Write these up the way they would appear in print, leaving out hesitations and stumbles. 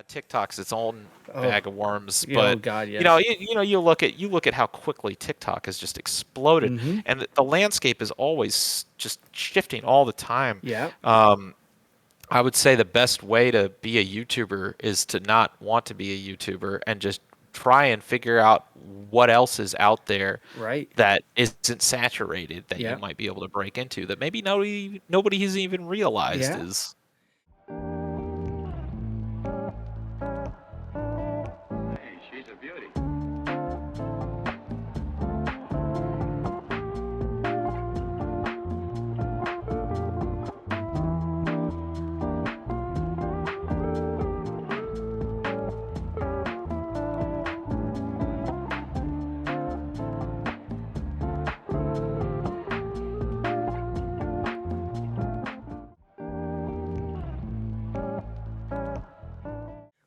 TikTok's its own Oh, bag of worms, yeah, oh but God, you know, yes. you look at how quickly TikTok has just exploded, Mm-hmm. and the landscape is always just shifting all the time. Yeah. Um, I would say the best way to be a YouTuber is to not want to be a YouTuber and just try and figure out what else is out there Right. that isn't saturated that you Yeah. might be able to break into that maybe nobody has even realized Yeah. is. Hey, she's a beauty.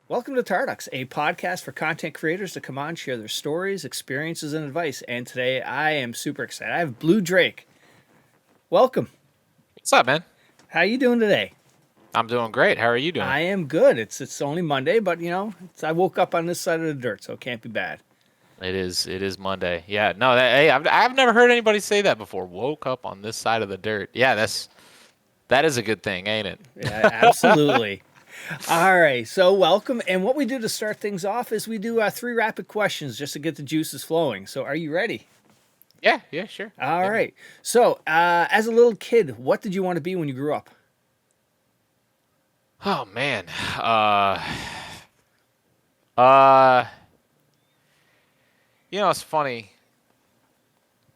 Welcome to Tarducks, a podcast for content creators to come on, share their stories, experiences, and advice. And today I am super excited. I have Bluedrake. Welcome. What's up, man? How you doing today? I'm doing great. How are you doing? I am good. It's only Monday, but I woke up on this side of the dirt, so it can't be bad. It is Monday. Yeah, no, hey, I've never heard anybody say that before. Woke up on this side of the dirt. Yeah, that is a good thing, ain't it? Yeah, absolutely. All right, so welcome. And what we do to start things off is we do 3 rapid questions just to get the juices flowing. So are you ready? Yeah, sure. All Hit me. right. So as a little kid, what did you want to be when you grew up? Oh man. Uh, it's funny.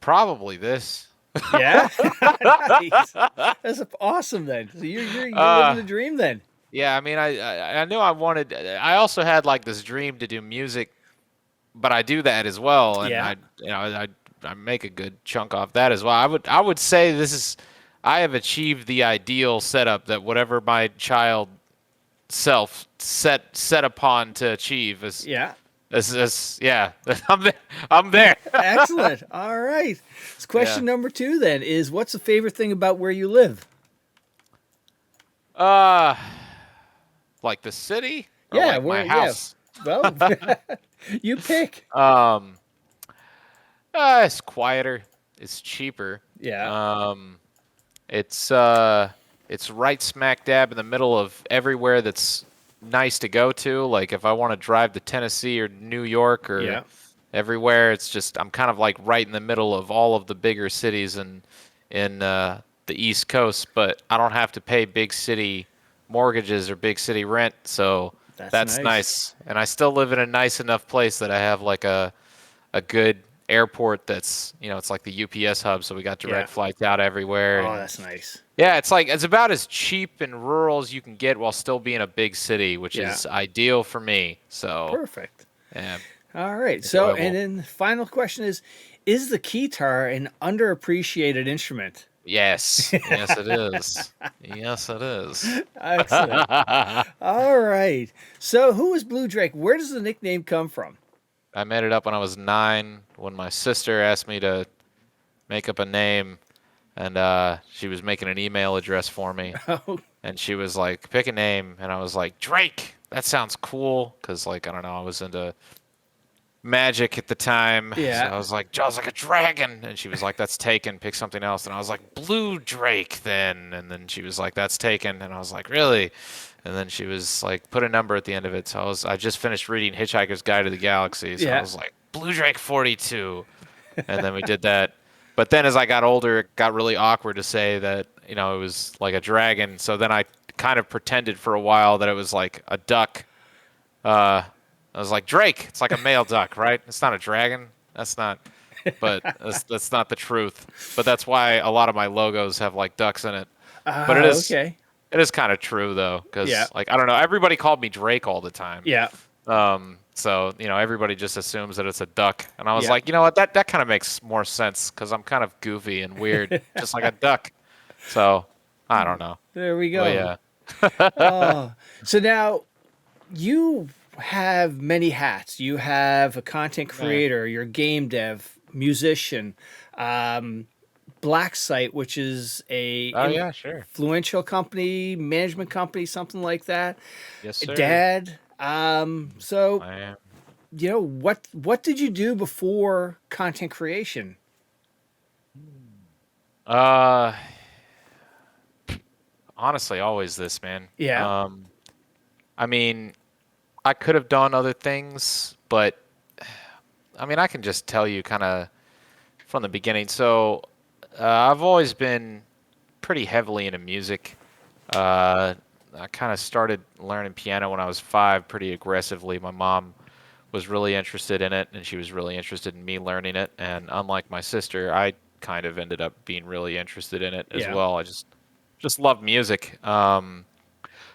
Probably this. Yeah, nice. That's awesome. Then so you're living Uh, the dream. Then yeah. I mean, I knew I wanted. I also had like this dream to do music, but I do that as well, and yeah. I make a good chunk off that as well. I would say this is. I have achieved the ideal setup that whatever my child self set upon to achieve Yeah. is yeah. I'm there. Excellent. All right. So Yeah. question number 2 then is what's the favorite thing about where you live? Uh, like the city or Yeah. like Where? my Yeah. house. Well, you pick. Um, it's quieter. It's cheaper. Yeah. Um, it's right smack dab in the middle of everywhere that's nice to go to. Like if I want to drive to Tennessee or New York or Yeah. everywhere, it's just I'm kind of like right in the middle of all of the bigger cities in the East Coast, but I don't have to pay big city mortgages or big city rent, so That's that's nice. nice. And I still live in a nice enough place that I have like a good airport that's it's like the UPS hub, so we got Yeah. direct flights out everywhere. Oh, And that's nice. yeah, it's about as cheap and rural as you can get while still being a big city, which Yeah. is ideal for me. So Perfect. yeah, All right. So, and enjoyable. then the final question is the keytar an underappreciated instrument? Yes, it is. Yes, it is. Excellent. All right. So, who is Bluedrake? Where does the nickname come from? I made it up when I was 9 when my sister asked me to make up a name, and she was making an email address for me, Oh, and she was like, "Pick a name," and I was like, "Drake." That sounds cool, cause like I don't know, I was into magic at the time, so yeah. I was like, "Jaws like a dragon," and she was like, "That's taken. Pick something else." And I was like, "Blue Drake," then, and then she was like, "That's taken," and I was like, "Really?" And then she was like, "Put a number at the end of it." So I just finished reading Hitchhiker's Guide to the Galaxy, so I Yeah. was like, "Blue Drake 42," and then we did that. But then as I got older, it got really awkward to say that it was like a dragon. So then I kind of pretended for a while that it was like a duck. I was like, Drake. It's like a male duck, right? It's not a dragon. That's not. But that's not the truth. But that's why a lot of my logos have like ducks in it. But it is Okay. it is kind of true though, Yeah. because like I don't know, everybody called me Drake all the time. Yeah. So everybody just assumes that it's a duck, and I was Yeah. like, you know what, that kind of makes more sense because I'm kind of goofy and weird, just like a duck. So I don't know, There we but go. yeah. Oh, so now you have many hats. You have a content Right. creator, you're a game dev, musician, um, Blacksite, which is a Oh yeah, sure. influential company, management company, something like that. Yes, sir. Dad. So I am. what did you do before content creation? Uh, Honestly, always this, man. Yeah. I mean, I could have done other things, but I mean, I can just tell you kind of from the beginning. So, I've always been pretty heavily into music. Uh, I kind of started learning piano when I was 5 pretty aggressively. My mom was really interested in it, and she was really interested in me learning it. And unlike my sister, I kind of ended up being really interested in it as Yeah. well. I just love music.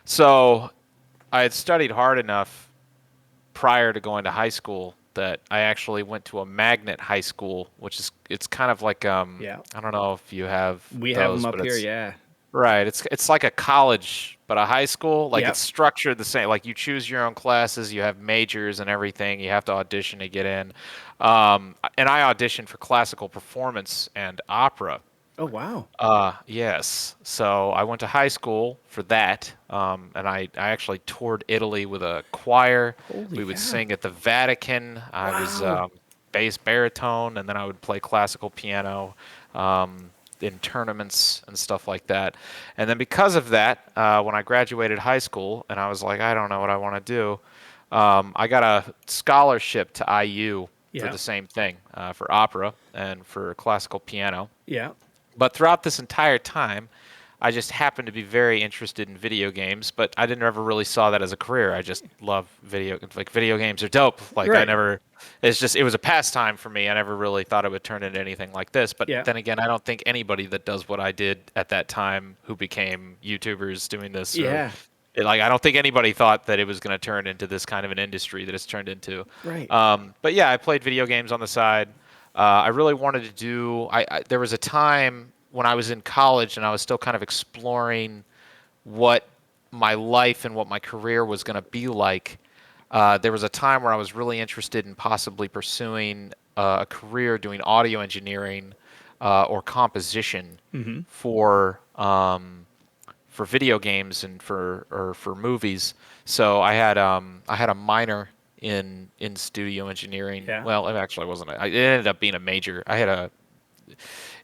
So I had studied hard enough prior to going to high school that I actually went to a magnet high school, which is it's kind of like Yeah. I don't know if you have We have them those, up but here. it's Yeah. right. It's like a college, but a high school. Like Yep. it's structured the same. Like you choose your own classes, you have majors and everything. You have to audition to get in. And I auditioned for classical performance and opera. Oh wow. Yes. So I went to high school for that, and I actually toured Italy with a choir. Holy We would cow. sing at the Vatican. I was Wow. bass baritone, and then I would play classical piano in tournaments and stuff like that. And then because of that, when I graduated high school, and I was like, I don't know what I want to do, I got a scholarship to IU for Yeah. the same thing, for opera and for classical piano. Yeah. But throughout this entire time, I just happened to be very interested in video games, but I didn't ever really saw that as a career. I just love video games are dope. Like I Right. never it was a pastime for me. I never really thought it would turn into anything like this. But Yeah. then again, I don't think anybody that does what I did at that time who became YouTubers doing this or Yeah. like I don't think anybody thought that it was going to turn into this kind of an industry that it's turned into. Right. But yeah, I played video games on the side. I really wanted to do. There was a time when I was in college and I was still kind of exploring what my life and what my career was going to be like. There was a time where I was really interested in possibly pursuing a career doing audio engineering or composition Mm-hmm. for video games and for movies. So I had a minor in studio engineering. Yeah. Well, it actually wasn't. It ended up being a major.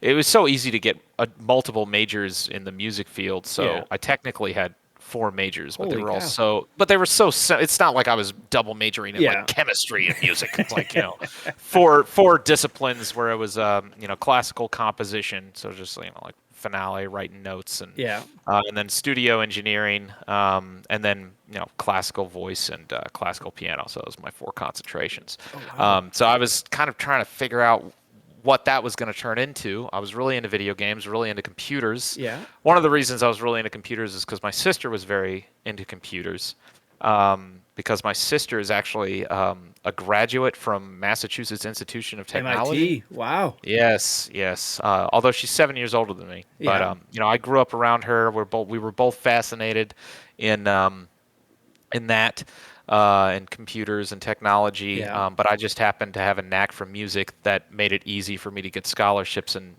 It was so easy to get multiple majors in the music field. Yeah. So I technically had 4 majors, but Holy cow. they were so it's not like I was double majoring in Yeah. like chemistry and music. It's like, four disciplines where it was classical composition, so just like finale writing notes and then studio engineering, and then classical voice and classical piano. So those were my 4 concentrations. Oh wow. So I was kind of trying to figure out what that was going to turn into. I was really into video games, really into computers. Yeah. One of the reasons I was really into computers is because my sister was very into computers. Because my sister is actually a graduate from Massachusetts Institution of Technology. MIT. Wow. Yes, yes. Although she's 7 years older than me, but Yeah. I grew up around her. We were both fascinated in that and computers and technology. Yeah. But I just happened to have a knack for music that made it easy for me to get scholarships and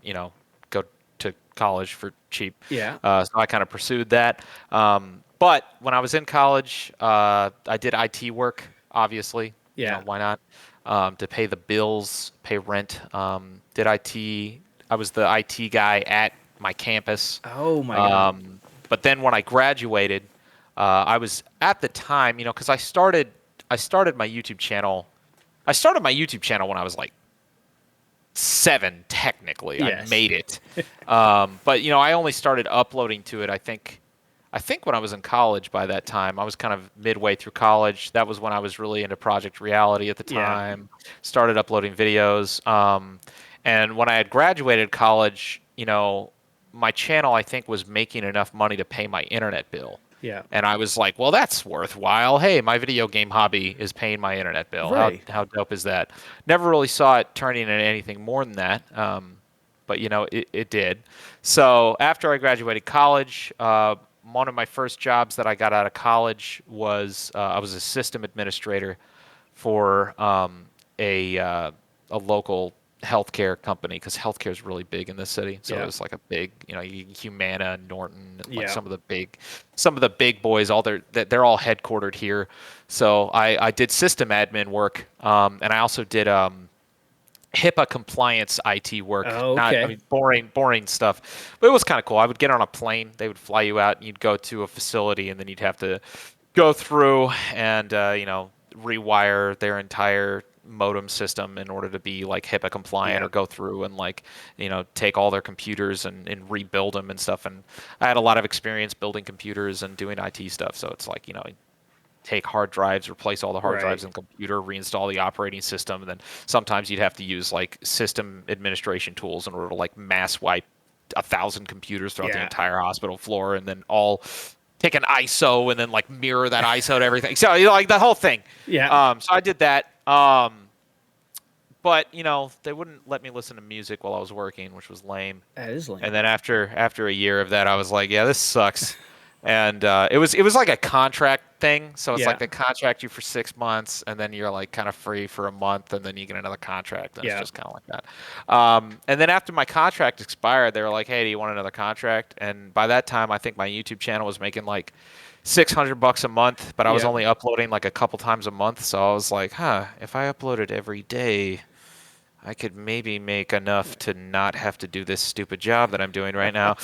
go to college for cheap. Yeah. So I kind of pursued that. But when I was in college, I did IT work. Obviously, Yeah. why not? To pay the bills, pay rent. Did IT. I was the IT guy at my campus. Oh my god. But then when I graduated, I was at the time, because I started my YouTube channel. I started my YouTube channel when I was like 7, technically. I Yes. made it, but I only started uploading to it. I think when I was in college. By that time, I was kind of midway through college. That was when I was really into Project Reality at the Yeah. time. Started uploading videos, and when I had graduated college, my channel I think was making enough money to pay my internet bill. Yeah. And I was like, well, that's worthwhile. Hey, my video game hobby is paying my internet bill. Right. How dope is that? Never really saw it turning into anything more than that. But it did. So after I graduated college, one of my first jobs that I got out of college was I was a system administrator for a local healthcare company because healthcare is really big in this city. So Yeah. it was like a big, Humana, Norton, like Yeah. some of the big boys. They're all headquartered here. So I did system admin work, and I also did HIPAA compliance IT work. Oh, Not, I okay. mean, boring stuff, but it was kind of cool. I would get on a plane. They would fly you out, and you'd go to a facility, and then you'd have to go through and rewire their entire modem system in order to be like HIPAA compliant, Yeah. or go through and take all their computers and rebuild them and stuff. And I had a lot of experience building computers and doing IT stuff, so it's like take hard drives, replace all the hard Right. drives in the computer, reinstall the operating system, and then sometimes you'd have to use like system administration tools in order to like mass wipe 1,000 computers throughout the Yeah. entire hospital floor, and then all take an ISO and then like mirror that ISO to everything. So like the whole thing. Yeah. So I did that. But they wouldn't let me listen to music while I was working, which was lame. That is lame. And then after a year of that, I was like, yeah, this sucks. And it was like a contract thing. So it's Yeah. like they contract you for 6 months, and then you're like kind of free for a month, and then you get another contract. And Yeah. it's just kind of like that. And then after my contract expired, they were like, hey, do you want another contract? And by that time, I think my YouTube channel was making like $600 a month, but I was Yeah. only uploading like a couple times a month. So I was like, if I uploaded every day, I could maybe make enough to not have to do this stupid job that I'm doing right now.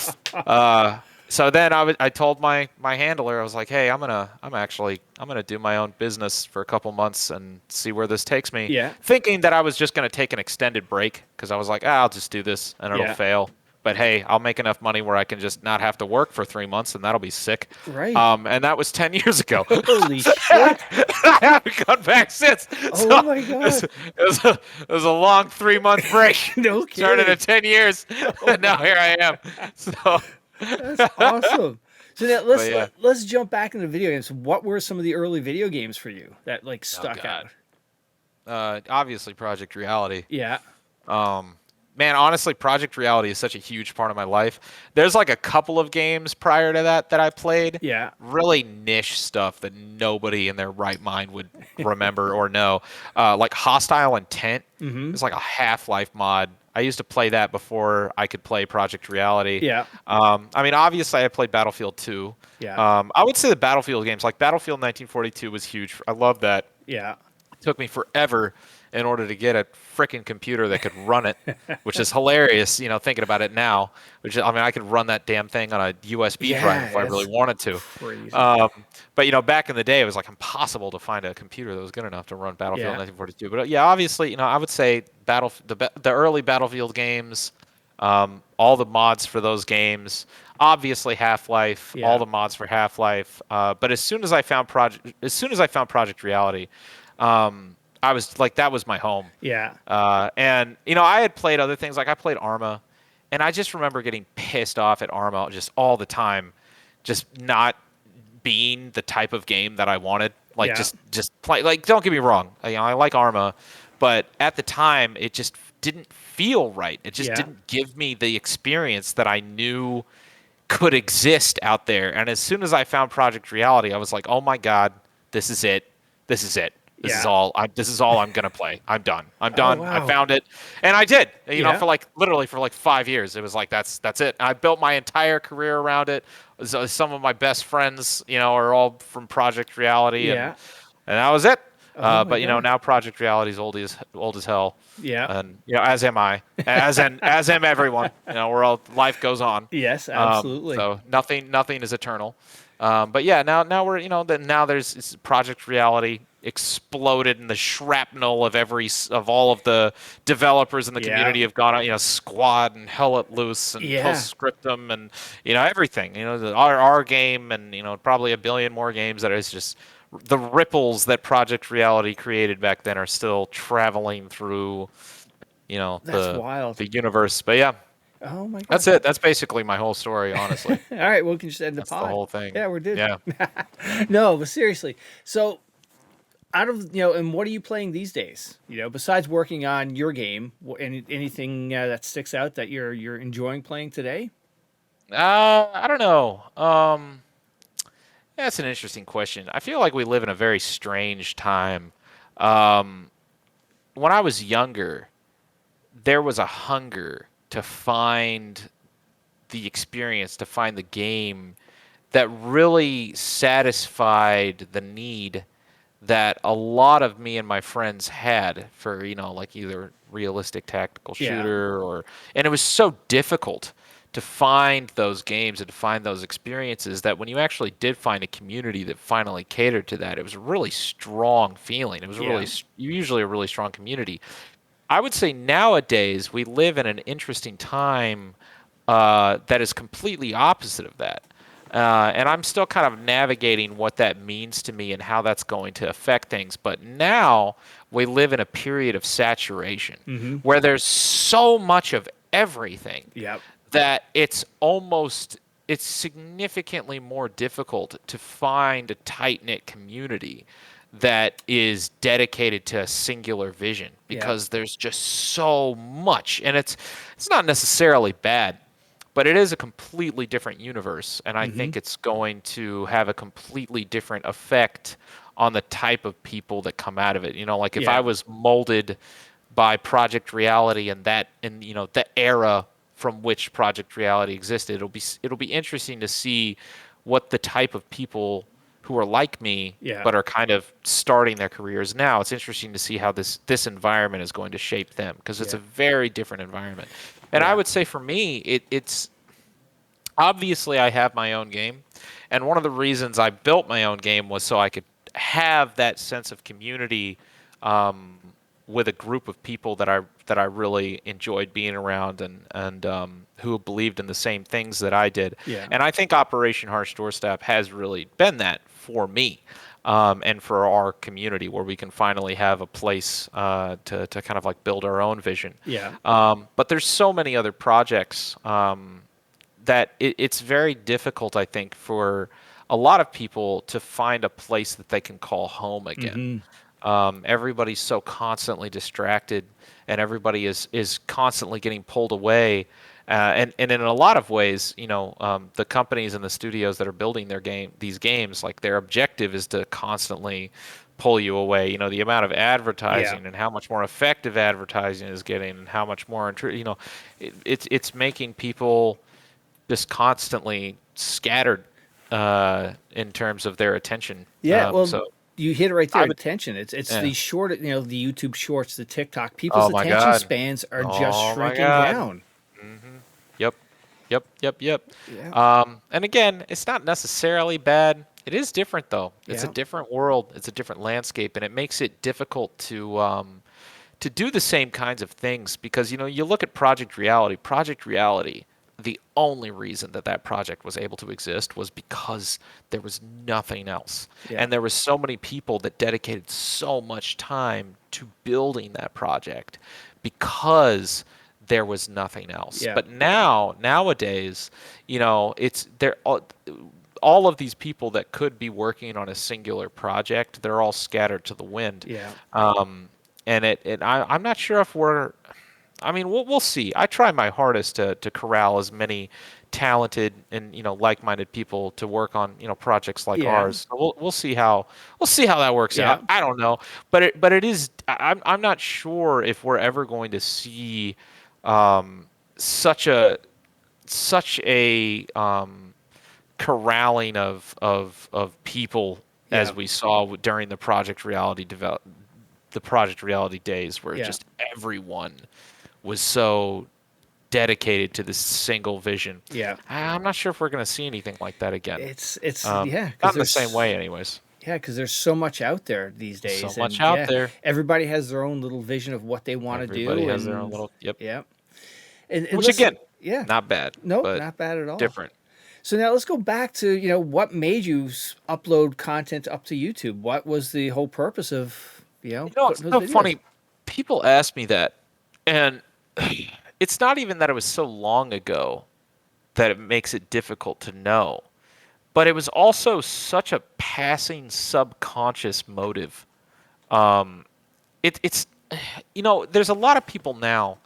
So then I told my handler, I was like, hey, I'm gonna do my own business for a couple months and see where this takes me. Yeah. Thinking that I was just gonna take an extended break because I was like, I'll just do this and it'll Yeah. fail. But hey, I'll make enough money where I can just not have to work for 3 months, and that'll be sick. Right. And that was 10 years ago. Holy shit. I haven't gone back since. Oh my God. It was a long 3-month break. No Turned kidding. into 10 years, and now here I am. So That's awesome. So now yeah. let's jump back into video games. What were some of the early video games for you that like stuck God. out? Obviously, Project Reality. Yeah. Man, honestly, Project Reality is such a huge part of my life. There's like a couple of games prior to that I played. Yeah. Really niche stuff that nobody in their right mind would remember or know. Like Hostile Intent. Mm-hmm. It's like a Half-Life mod. I used to play that before I could play Project Reality. Yeah. I mean, obviously, I played Battlefield 2. Yeah. I would say the Battlefield games, like Battlefield 1942 was huge. I love that. Yeah. It took me forever in order to get a freaking computer that could run it, which is hilarious, thinking about it now. I could run that damn thing on a USB drive if I really wanted to. Crazy. But back in the day, it was like impossible to find a computer that was good enough to run Battlefield 1942. But yeah, obviously, I would say the early Battlefield games, all the mods for those games. Obviously, Half-Life, Yeah. all the mods for Half-Life. But as soon as I found Project Reality, I was like, that was my home. Yeah. And I had played other things, like I played Arma, and I just remember getting pissed off at Arma just all the time, just not being the type of game that I wanted. Like Yeah. just play. Like, don't get me wrong, I like Arma, but at the time it just didn't feel right. It just Yeah. didn't give me the experience that I knew could exist out there. And as soon as I found Project Reality, I was like, oh my God, this is it. This is it. This Yeah. is all I'm gonna play. I'm done. I'm done. I wow. found it, and I did. Yeah. For like literally for like 5 years, it was like that's it. I built my entire career around it. So some of my best friends, are all from Project Reality, Yeah. and that was it. Oh my But God. now Project Reality is old as hell. Yeah. And as am I, as am everyone. We're all, life goes on. Yes, absolutely. So nothing is eternal. But yeah, now we're now there's Project Reality exploded, and the shrapnel of all of the developers in the Yeah. community have gone out. Squad and Hell Let Loose and Yeah. Postscriptum and everything. Our game and probably a billion more games that is just the ripples that Project Reality created back then are still traveling through That's wild. the universe. But yeah. Oh my God. That's it. That's basically my whole story, honestly. All right, well, we can just end the That's pod. the whole thing. Yeah, we're good. Yeah. No, but seriously. So, out of and what are you playing these days? Besides working on your game, anything that sticks out that you're enjoying playing today? I don't know. That's an interesting question. I feel like we live in a very strange time. When I was younger, there was a hunger to find the experience, to find the game that really satisfied the need that a lot of me and my friends had for, like either realistic tactical Yeah. shooter and it was so difficult to find those games and to find those experiences that when you actually did find a community that finally catered to that, it was a really strong feeling. It was Yeah. usually a really strong community. I would say nowadays we live in an interesting time that is completely opposite of that. And I'm still kind of navigating what that means to me and how that's going to affect things. But now we live in a period of saturation Mm-hmm. where there's so much of everything Yep. that it's significantly more difficult to find a tight-knit community that is dedicated to a singular vision Yeah. because there's just so much, and it's not necessarily bad, but it is a completely different universe, and I Mm-hmm. think it's going to have a completely different effect on the type of people that come out of it. Like if I Yeah. was molded by Project Reality and the era from which Project Reality existed, it'll be interesting to see what the type of people who are like me Yeah. but are kind of starting their careers now. It's interesting to see how this environment is going to shape them because it's Yeah. a very different environment. And I Yeah. would say for me, it's obviously I have my own game, and one of the reasons I built my own game was so I could have that sense of community um, with a group of people that I really enjoyed being around and who believed in the same things that I did. Yeah. And I think Operation Harsh Doorstop has really been that for me. And for our community, where we can finally have a place to kind of like build our own vision. Yeah. But there's so many other projects that it's very difficult, I think, for a lot of people to find a place that they can call home again. Mm-hmm. Everybody's so constantly distracted, and everybody is constantly getting pulled away. And in a lot of ways, the companies and the studios that are building these games, like their objective is to constantly pull you away. The amount of Yeah. advertising and how much more effective advertising is getting, and how much more, it's making people just constantly scattered in terms of their attention. Yeah. Well, So you hit it right there. I would, Attention. It's yeah. the short, the YouTube Shorts, the TikTok. People's Oh my attention God. spans are just Oh my shrinking God. down. Yep. Yep. Yep. Yep. Yeah. And again, it's not necessarily bad. It is different though. It's a Yeah. different world. It's a different landscape, and it makes it difficult to do the same kinds of things because you look at Project Reality. Project Reality, the only reason that project was able to exist was because there was nothing else, Yeah. and there was so many people that dedicated so much time to building that project because there was nothing else. Yeah. But nowadays, it's there. All of these people that could be working on a singular project, they're all scattered to the wind. Yeah. I'm not sure if I mean, we'll see. I try my hardest to corral as many talented and like-minded people to work on projects like Yeah. ours. So we'll see how that works Yeah. out. I don't know, but it is. I'm not sure if we're ever going to see such a corralling of people Yeah. as we saw during the Project Reality days, where Yeah. just everyone was so dedicated to this single vision. Yeah. I'm not sure if we're going to see anything like that again. It's yeah. Not in the same way, anyways. Yeah, because there's so much out there these days, So and much out there. everybody has their own little vision of what they want to do. Everybody has their own And little. Yep. yeah, and Which listen, again, yeah, not bad. no, but not bad at all. different. So now let's go back to what made you upload content up to YouTube. What was the whole purpose of It's putting so those videos? funny. People ask me that, and it's not even that it was so long ago that it makes it difficult to know, but it was also such a passing subconscious motive. It's there's a lot of people now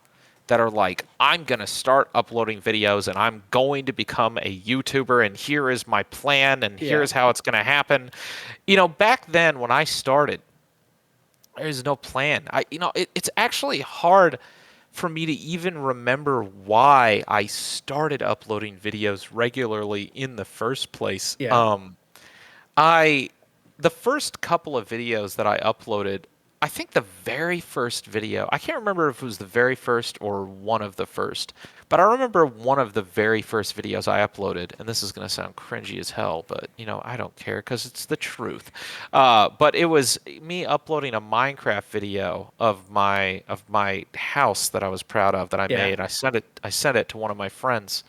that are like, I'm gonna start uploading videos and I'm going to become a YouTuber, and here is my plan and Yeah. here's how it's gonna happen. Back then when I started, there's no plan. It's actually hard for me to even remember why I started uploading videos regularly in the first place. Yeah. I the first couple of videos that I uploaded, I think the very first video, I can't remember if it was the very first or one of the first, but I remember one of the very first videos I uploaded, and this is going to sound cringy as hell, but I don't care because it's the truth. But it was me uploading a Minecraft video of my house that I was proud of that I Yeah. made. I sent it to one of my friends,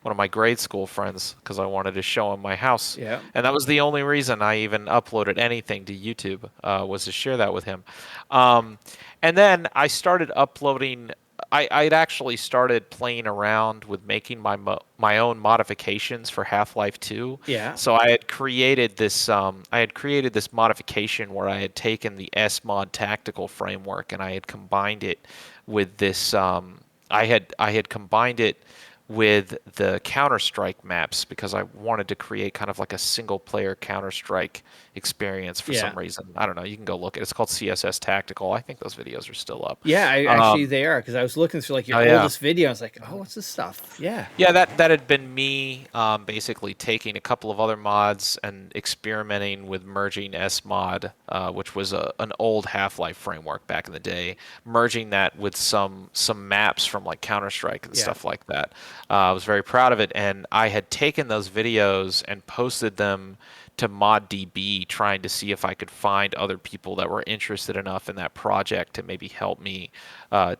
one of my grade school friends, because I wanted to show him my house. Yeah. And that was the only reason I even uploaded anything to YouTube, was to share that with him. Um, and then I started uploading. I'd actually started playing around with making my own modifications for Half-Life 2. Yeah. So I had created this. I had created this modification where I had taken the SMod tactical framework and I had combined it with this. I had combined it with the Counter-Strike maps because I wanted to create kind of like a single-player Counter-Strike experience for Yeah. some reason. I don't know. You can go look at it. It's called CSS Tactical. I think those videos are still up. Yeah, actually they are, because I was looking through like your Oh yeah. oldest video. I was like, oh, what's this stuff? Yeah. Yeah, that had been me basically taking a couple of other mods and experimenting with merging SMod, which was an old Half-Life framework back in the day, merging that with some maps from like Counter-Strike and Yeah. stuff like that. I was very proud of it, and I had taken those videos and posted them to ModDB, trying to see if I could find other people that were interested enough in that project to maybe help me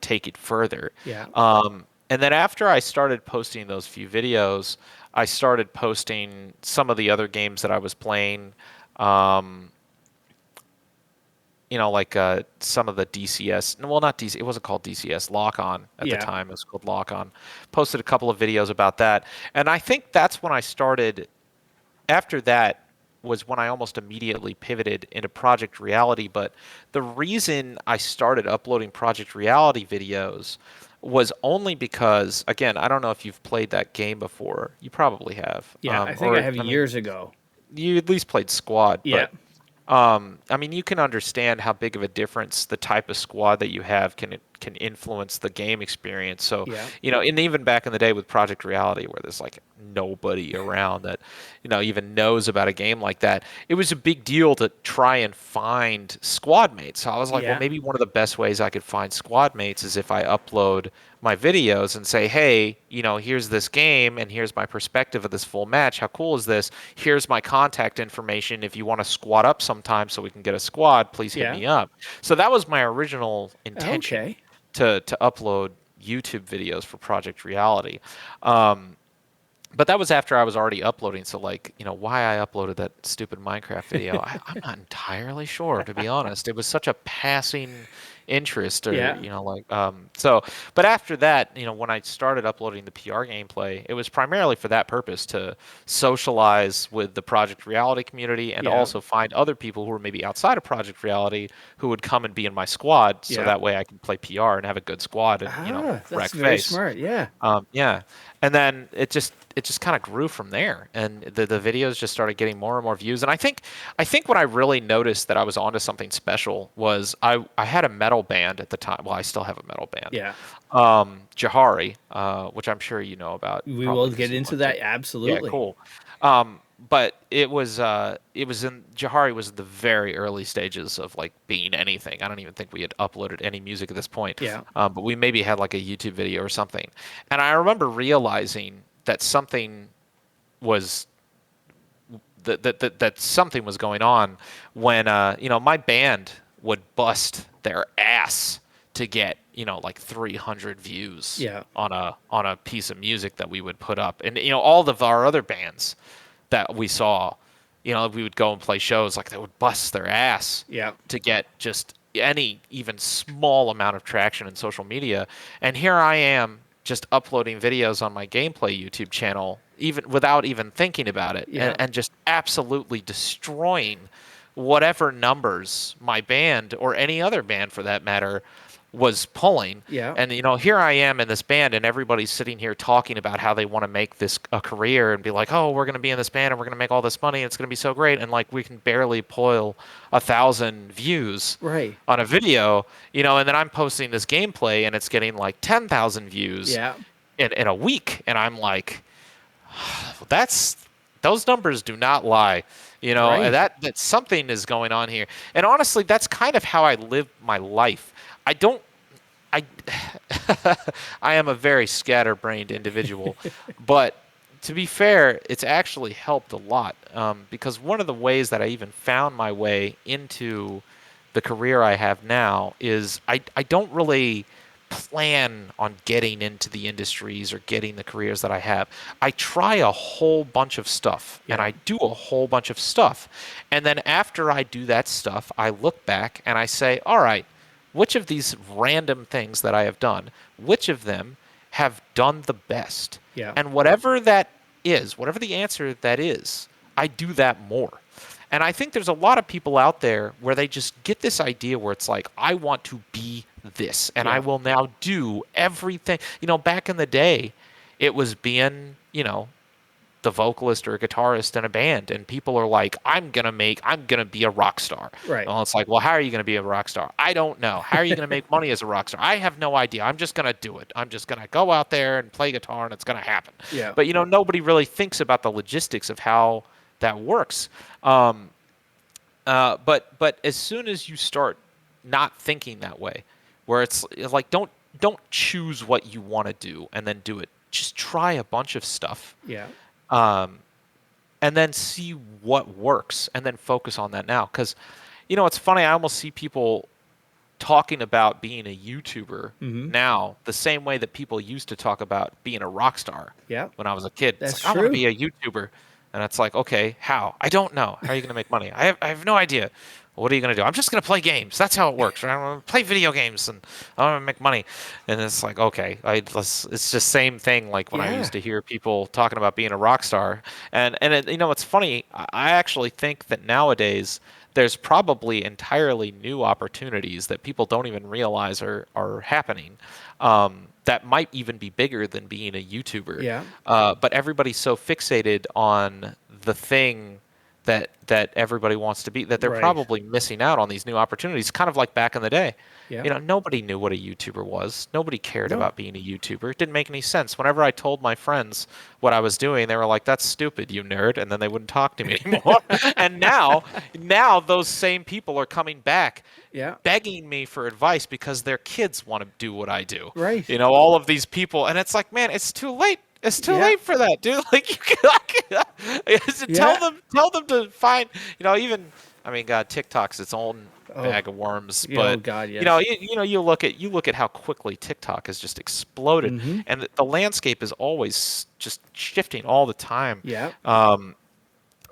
take it further. Yeah. And then after I started posting those few videos, I started posting some of the other games that I was playing. Um, like some of the DCS. Well, not DC. It wasn't called DCS. Lock On at the Yeah. time. It was called Lock On. Posted a couple of videos about that, and I think that's when I started. After that was when I almost immediately pivoted into Project Reality. But the reason I started uploading Project Reality videos was only because, again, I don't know if you've played that game before. You probably have. Yeah. I think I have years ago. You at least played Squad, Yeah. but I mean, you can understand how big of a difference the type of squad that you have can influence the game experience. So, Yeah. and even back in the day with Project Reality, where there's like nobody around that, even knows about a game like that, it was a big deal to try and find squad mates. So I was like, Yeah. well, maybe one of the best ways I could find squad mates is if I upload my videos and say, hey, here's this game and here's my perspective of this full match. How cool is this? Here's my contact information. If you want to squad up sometime so we can get a squad, please hit Yeah. me up. So that was my original intention Okay. to upload YouTube videos for Project Reality. But that was after I was already uploading. So, like, why I uploaded that stupid Minecraft video, I'm not entirely sure, to be honest. It was such a passing interest, or, Yeah. but after that, when I started uploading the PR gameplay, it was primarily for that purpose, to socialize with the Project Reality community and Yeah. also find other people who were maybe outside of Project Reality who would come and be in my squad. So Yeah. that way I could play PR and have a good squad and, That's wreck very face. smart. Yeah. Yeah, and then it just kind of grew from there, and the videos just started getting more and more views. And I think when I really noticed that I was onto something special was I had a metal band at the time. Well, I still have a metal band. Yeah. Jahari, which I'm sure you know about. We probably will 'cause get you into looked that. at- Absolutely. Yeah, cool. But it was in Jahari was the very early stages of like being anything. I don't even think we had uploaded any music at this point. Yeah. But we maybe had like a YouTube video or something. And I remember realizing that something was that something was going on when my band would bust their ass to get like 300 views Yeah. on a piece of music that we would put up. And all of our other bands that we saw, we would go and play shows, like they would bust their ass Yeah. to get just any even small amount of traction in social media. And here I am just uploading videos on my gameplay YouTube channel, even without even thinking about it, Yeah. and just absolutely destroying whatever numbers my band, or any other band for that matter, was pulling. Yeah. And here I am in this band, and everybody's sitting here talking about how they want to make this a career and be like, oh, we're going to be in this band and we're going to make all this money. It's going to be so great. And like we can barely pull 1,000 views Right. on a video, and then I'm posting this gameplay and it's getting like 10,000 views Yeah. in a week, and I'm like, those numbers do not lie. Right. And that something is going on here. And honestly, that's kind of how I live my life. I I am a very scatterbrained individual, but to be fair, it's actually helped a lot, because one of the ways that I even found my way into the career I have now is I don't really plan on getting into the industries or getting the careers that I have. I try a whole bunch of stuff, and Yeah. I do a whole bunch of stuff. And then after I do that stuff, I look back and I say, all right, which of these random things that I have done, which of them have done the best? Yeah. And whatever that is, whatever the answer that is, I do that more. And I think there's a lot of people out there where they just get this idea where it's like, I want to be this, and Yeah. I will now do everything. Back in the day, it was being, the vocalist or a guitarist in a band, and people are like, I'm gonna be a rock star. Right. Well, it's like, well, how are you gonna be a rock star? I don't know. How are you gonna make money as a rock star? I have no idea. I'm just gonna do it. I'm just gonna go out there and play guitar, and it's gonna happen. Yeah. But nobody really thinks about the logistics of how that works. But as soon as you start not thinking that way, where it's like, don't choose what you want to do and then do it. Just try a bunch of stuff. Yeah. And then see what works, and then focus on that now. Because, it's funny. I almost see people talking about being a YouTuber now the same way that people used to talk about being a rock star. Yeah. When I was a kid, That's it's like, I want to true. be a YouTuber, and it's like, okay, how? I don't know. How are you going to make money? I have no idea. What are you going to do? I'm just going to play games. That's how it works. Right? I'm going to play video games, and I'm going to make money. And it's like, okay, it's just same thing like when I Yeah. used to hear people talking about being a rock star. And it's funny. I actually think that nowadays there's probably entirely new opportunities that people don't even realize are happening, that might even be bigger than being a YouTuber. Yeah. But everybody's so fixated on the thing that everybody wants to be, that they're Right. probably missing out on these new opportunities, kind of like back in the day. Yeah. Nobody knew what a YouTuber was. Nobody cared No. about being a YouTuber. It didn't make any sense. Whenever I told my friends what I was doing, they were like, that's stupid, you nerd, and then they wouldn't talk to me anymore. And now those same people are coming back Yeah. begging me for advice because their kids want to do what I do. Right. All of these people, and it's like, man, it's too late. It's too Yeah. late for that, dude. Like, Yeah. tell them to find, even, I mean, God, TikTok's its own Oh. bag of worms. Yeah, But oh, God, yes. you look at how quickly TikTok has just exploded, Mhm. and the landscape is always just shifting all the time. Yeah.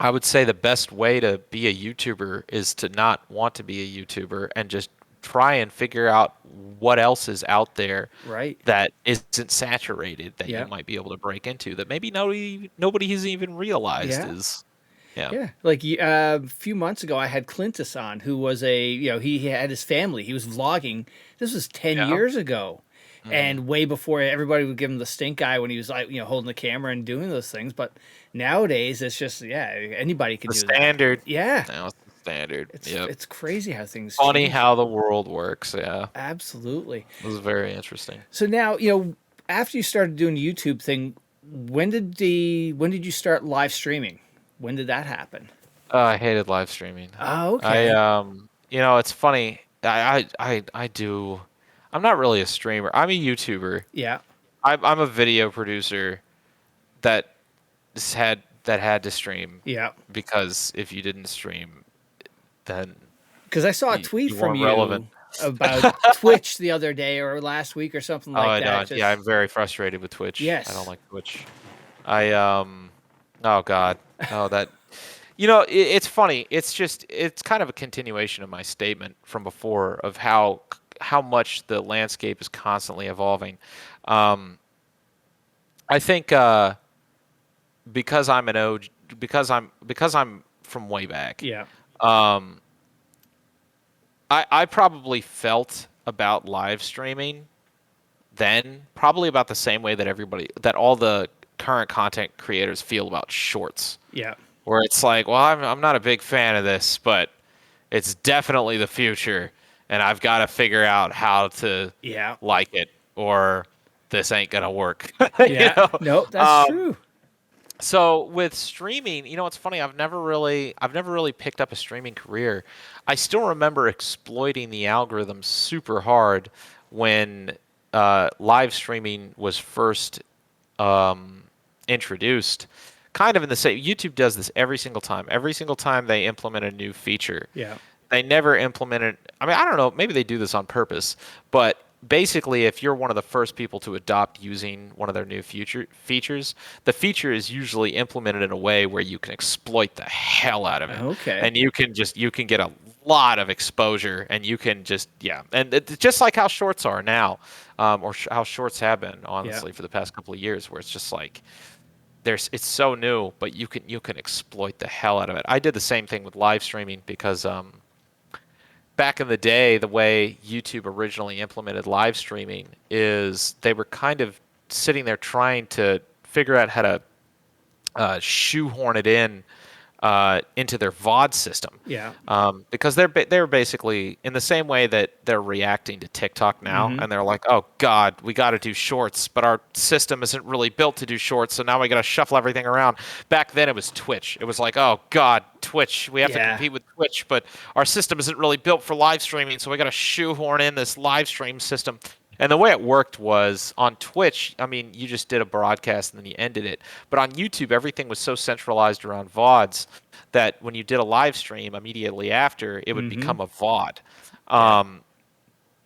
I would say the best way to be a YouTuber is to not want to be a YouTuber and just try and figure out what else is out there Right. that isn't saturated that Yeah. you might be able to break into that maybe nobody has even realized Yeah. is. Yeah. Yeah, like a few months ago, I had Clintus on, who was he had his family. He was vlogging. This was 10 Yeah. years ago, and way before everybody would give him the stink eye when he was like, holding the camera and doing those things. But nowadays, it's just anybody can The do standard. that. Yeah, Now it's the standard. Yep. it's crazy how things Funny change. how the world works. Yeah. Absolutely. It was very interesting. So now, after you started doing the YouTube thing, when did you start live streaming? When did that happen? I hated live streaming. Oh, okay. It's funny. I do. I'm not really a streamer. I'm a YouTuber. Yeah. I'm a video producer that had to stream, Yeah. because if you didn't stream, then Because I saw a You- tweet you from weren't you relevant. about Twitch the other day or last week or something I like that. don't. Just- Yeah, I'm very frustrated with Twitch. Yes. I don't like Twitch. Oh God. Oh, that. It's funny. It's kind of a continuation of my statement from before of how much the landscape is constantly evolving. I think because I'm an OG, because I'm from way back. yeah. I probably felt about live streaming then, probably about the same way that all the current content creators feel about shorts. Yeah. Where it's like, well, I'm not a big fan of this, but it's definitely the future, and I've got to figure out how to Yeah. like it, or this ain't gonna work. Yeah. No, that's true. So with streaming, it's funny. I've never really picked up a streaming career. I still remember exploiting the algorithm super hard when live streaming was first introduced. Kind of in the same. YouTube does this every single time. Every single time they implement a new feature, Yeah. they never implemented. I mean, I don't know. Maybe they do this on purpose, but basically, if you're one of the first people to adopt using one of their new features, the feature is usually implemented in a way where you can exploit the hell out of it. Okay. And you can get a lot of exposure, and you can and it's just like how shorts are now, how shorts have been honestly for the past couple of years, where it's just like it's so new, but you can exploit the hell out of it. I did the same thing with live streaming because back in the day, the way YouTube originally implemented live streaming is they were kind of sitting there trying to figure out how to shoehorn it into their VOD system. Yeah. Because they're basically in the same way that they're reacting to TikTok now, and they're like, oh God, we got to do shorts, but our system isn't really built to do shorts, so now we got to shuffle everything around. Back then it was Twitch. It was like, oh God, Twitch, we have to compete with Twitch, but our system isn't really built for live streaming, so we got to shoehorn in this live stream system. And the way it worked was on Twitch, I mean, you just did a broadcast and then you ended it. But on YouTube, everything was so centralized around VODs that when you did a live stream immediately after, it would become a VOD.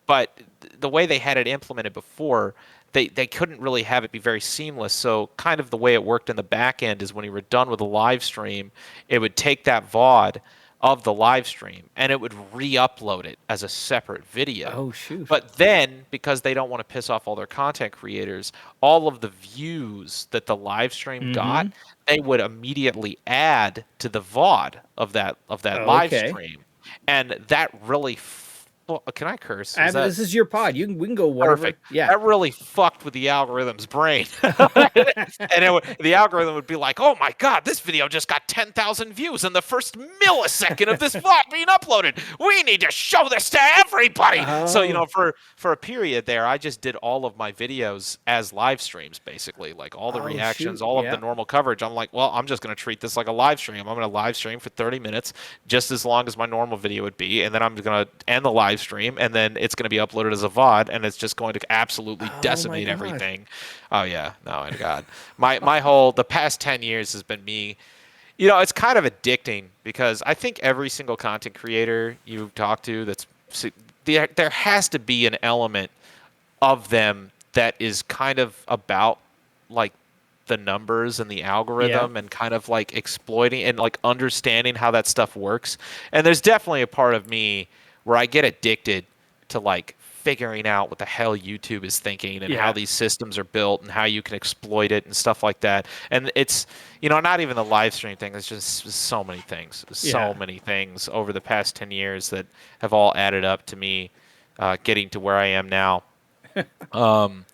But the way they had it implemented before, they couldn't really have it be very seamless. So kind of the way it worked in the back end is when you were done with a live stream, it would take that VOD of the live stream and it would re-upload it as a separate video. Oh, shoot. But then, because they don't want to piss off all their content creators, all of the views that the live stream got, they would immediately add to the VOD of that live stream. And that really can I curse? This is your pod. We can go whatever. Perfect. Yeah. That really fucked with the algorithm's brain. And the algorithm would be like, oh my God, this video just got 10,000 views in the first millisecond of this vlog being uploaded. We need to show this to everybody. Oh. So, for a period there, I just did all of my videos as live streams, basically. Like all the reactions, all of the normal coverage. I'm like, well, I'm just going to treat this like a live stream. I'm going to live stream for 30 minutes, just as long as my normal video would be. And then I'm going to end the live stream, and then it's going to be uploaded as a VOD, and it's just going to absolutely decimate everything. Oh yeah, no, my God, the past 10 years has been me. It's kind of addicting because I think every single content creator you talk to there has to be an element of them that is kind of about like the numbers and the algorithm and kind of like exploiting and like understanding how that stuff works. And there's definitely a part of me where I get addicted to like figuring out what the hell YouTube is thinking and how these systems are built and how you can exploit it and stuff like that. And it's, not even the live stream thing. It's just so many things, many things over the past 10 years that have all added up to me getting to where I am now. And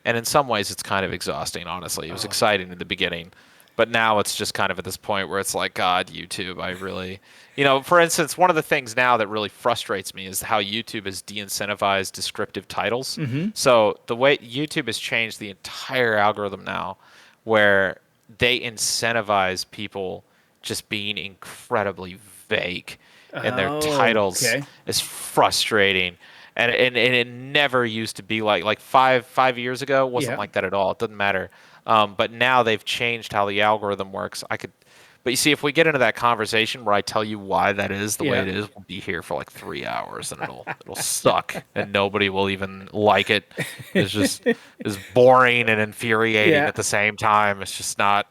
in some ways it's kind of exhausting, honestly. It was exciting in the beginning, but now it's just kind of at this point where it's like, God, YouTube, I really... for instance, one of the things now that really frustrates me is how YouTube has de-incentivized descriptive titles. So the way YouTube has changed the entire algorithm now, where they incentivize people just being incredibly vague in their titles is frustrating. And it never used to be like 5 years ago. It wasn't like that at all. It doesn't matter. But now they've changed how the algorithm works. But you see, if we get into that conversation where I tell you why that is the way it is, we'll be here for like 3 hours, and it'll suck, and nobody will even like it. It's boring and infuriating at the same time. It's just not.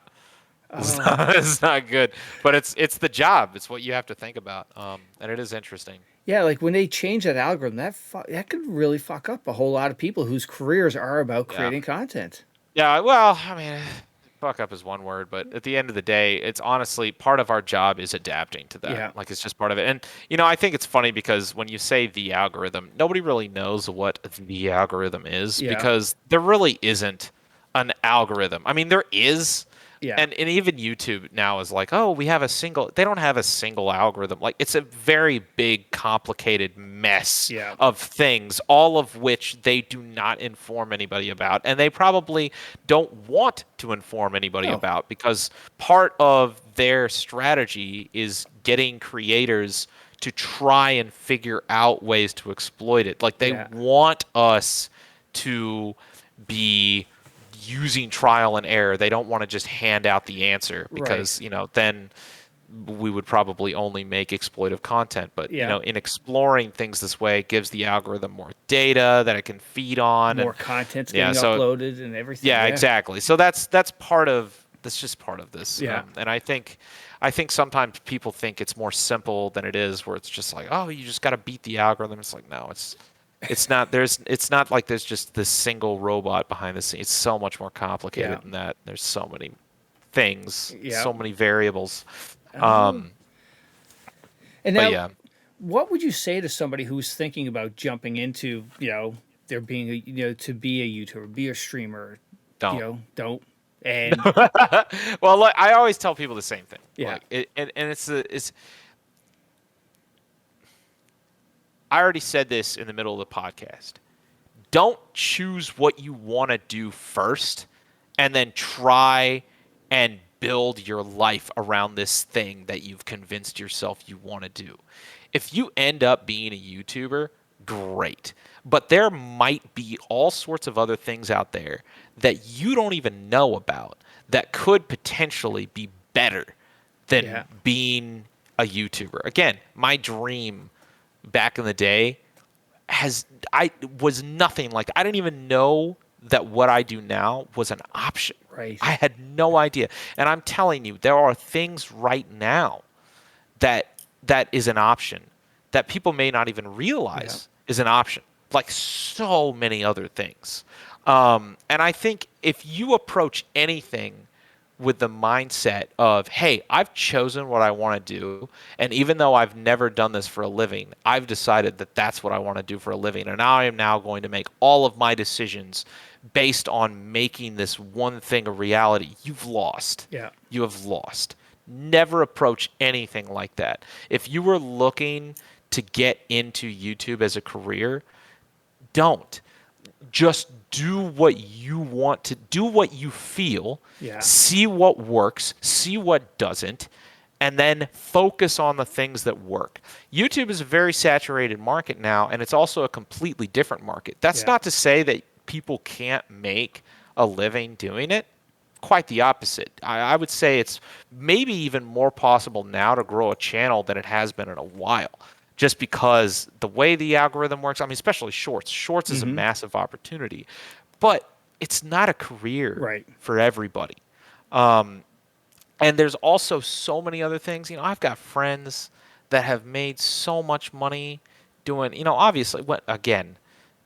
It's not good. But it's the job. It's what you have to think about, and it is interesting. Yeah, like when they change that algorithm, that could really fuck up a whole lot of people whose careers are about creating content. Yeah, well, I mean, fuck up is one word, but at the end of the day, it's honestly part of our job is adapting to that. Yeah. Like it's just part of it. And I think it's funny because when you say the algorithm, nobody really knows what the algorithm is Yeah. because there really isn't an algorithm. I mean, there is. Yeah. And even YouTube now is like, oh, we have they don't have a single algorithm. Like it's a very big, complicated mess Yeah. of things, all of which they do not inform anybody about. And they probably don't want to inform anybody No. about because part of their strategy is getting creators to try and figure out ways to exploit it. Like they Yeah. want us to be using trial and error. They don't want to just hand out the answer because, then we would probably only make exploitive content. But, Yeah. In exploring things this way, it gives the algorithm more data that it can feed on. More and, content's yeah, getting so, uploaded and everything. yeah, exactly. So that's just part of this. Yeah. And I think sometimes people think it's more simple than it is, where it's just like, oh, you just got to beat the algorithm. It's like, no, it's not. It's not like there's just this single robot behind the scenes. It's so much more complicated Yeah. than that. There's so many things, Yeah. so many variables. And But now, yeah, what would you say to somebody who's thinking about jumping into, there being to be a YouTuber, be a streamer, don't. don't. And Well, like, I always tell people the same thing. Yeah. Like, and it's. I already said this in the middle of the podcast. Don't choose what you want to do first and then try and build your life around this thing that you've convinced yourself you want to do. If you end up being a YouTuber, great. But there might be all sorts of other things out there that you don't even know about that could potentially be better than Yeah. being a YouTuber. Again, my dream back in the day was nothing like that. I didn't even know that what I do now was an option. Right. I had no idea. And I'm telling you, there are things right now that is an option that people may not even realize is an option. Like so many other things. And I think if you approach anything with the mindset of, hey, I've chosen what I want to do, and even though I've never done this for a living, I've decided that that's what I want to do for a living, and I am now going to make all of my decisions based on making this one thing a reality. You've lost. Yeah. You have lost. Never approach anything like that. If you were looking to get into YouTube as a career, don't. Just do what you want to do, what you feel, Yeah. see what works, see what doesn't, and then focus on the things that work. YouTube is a very saturated market now, and it's also a completely different market. That's Yeah. not to say that people can't make a living doing it. Quite the opposite. I would say it's maybe even more possible now to grow a channel than it has been in a while. Just because the way the algorithm works, I mean, especially shorts. Shorts is a massive opportunity, but it's not a career Right. for everybody. And there's also so many other things. I've got friends that have made so much money doing, obviously, again,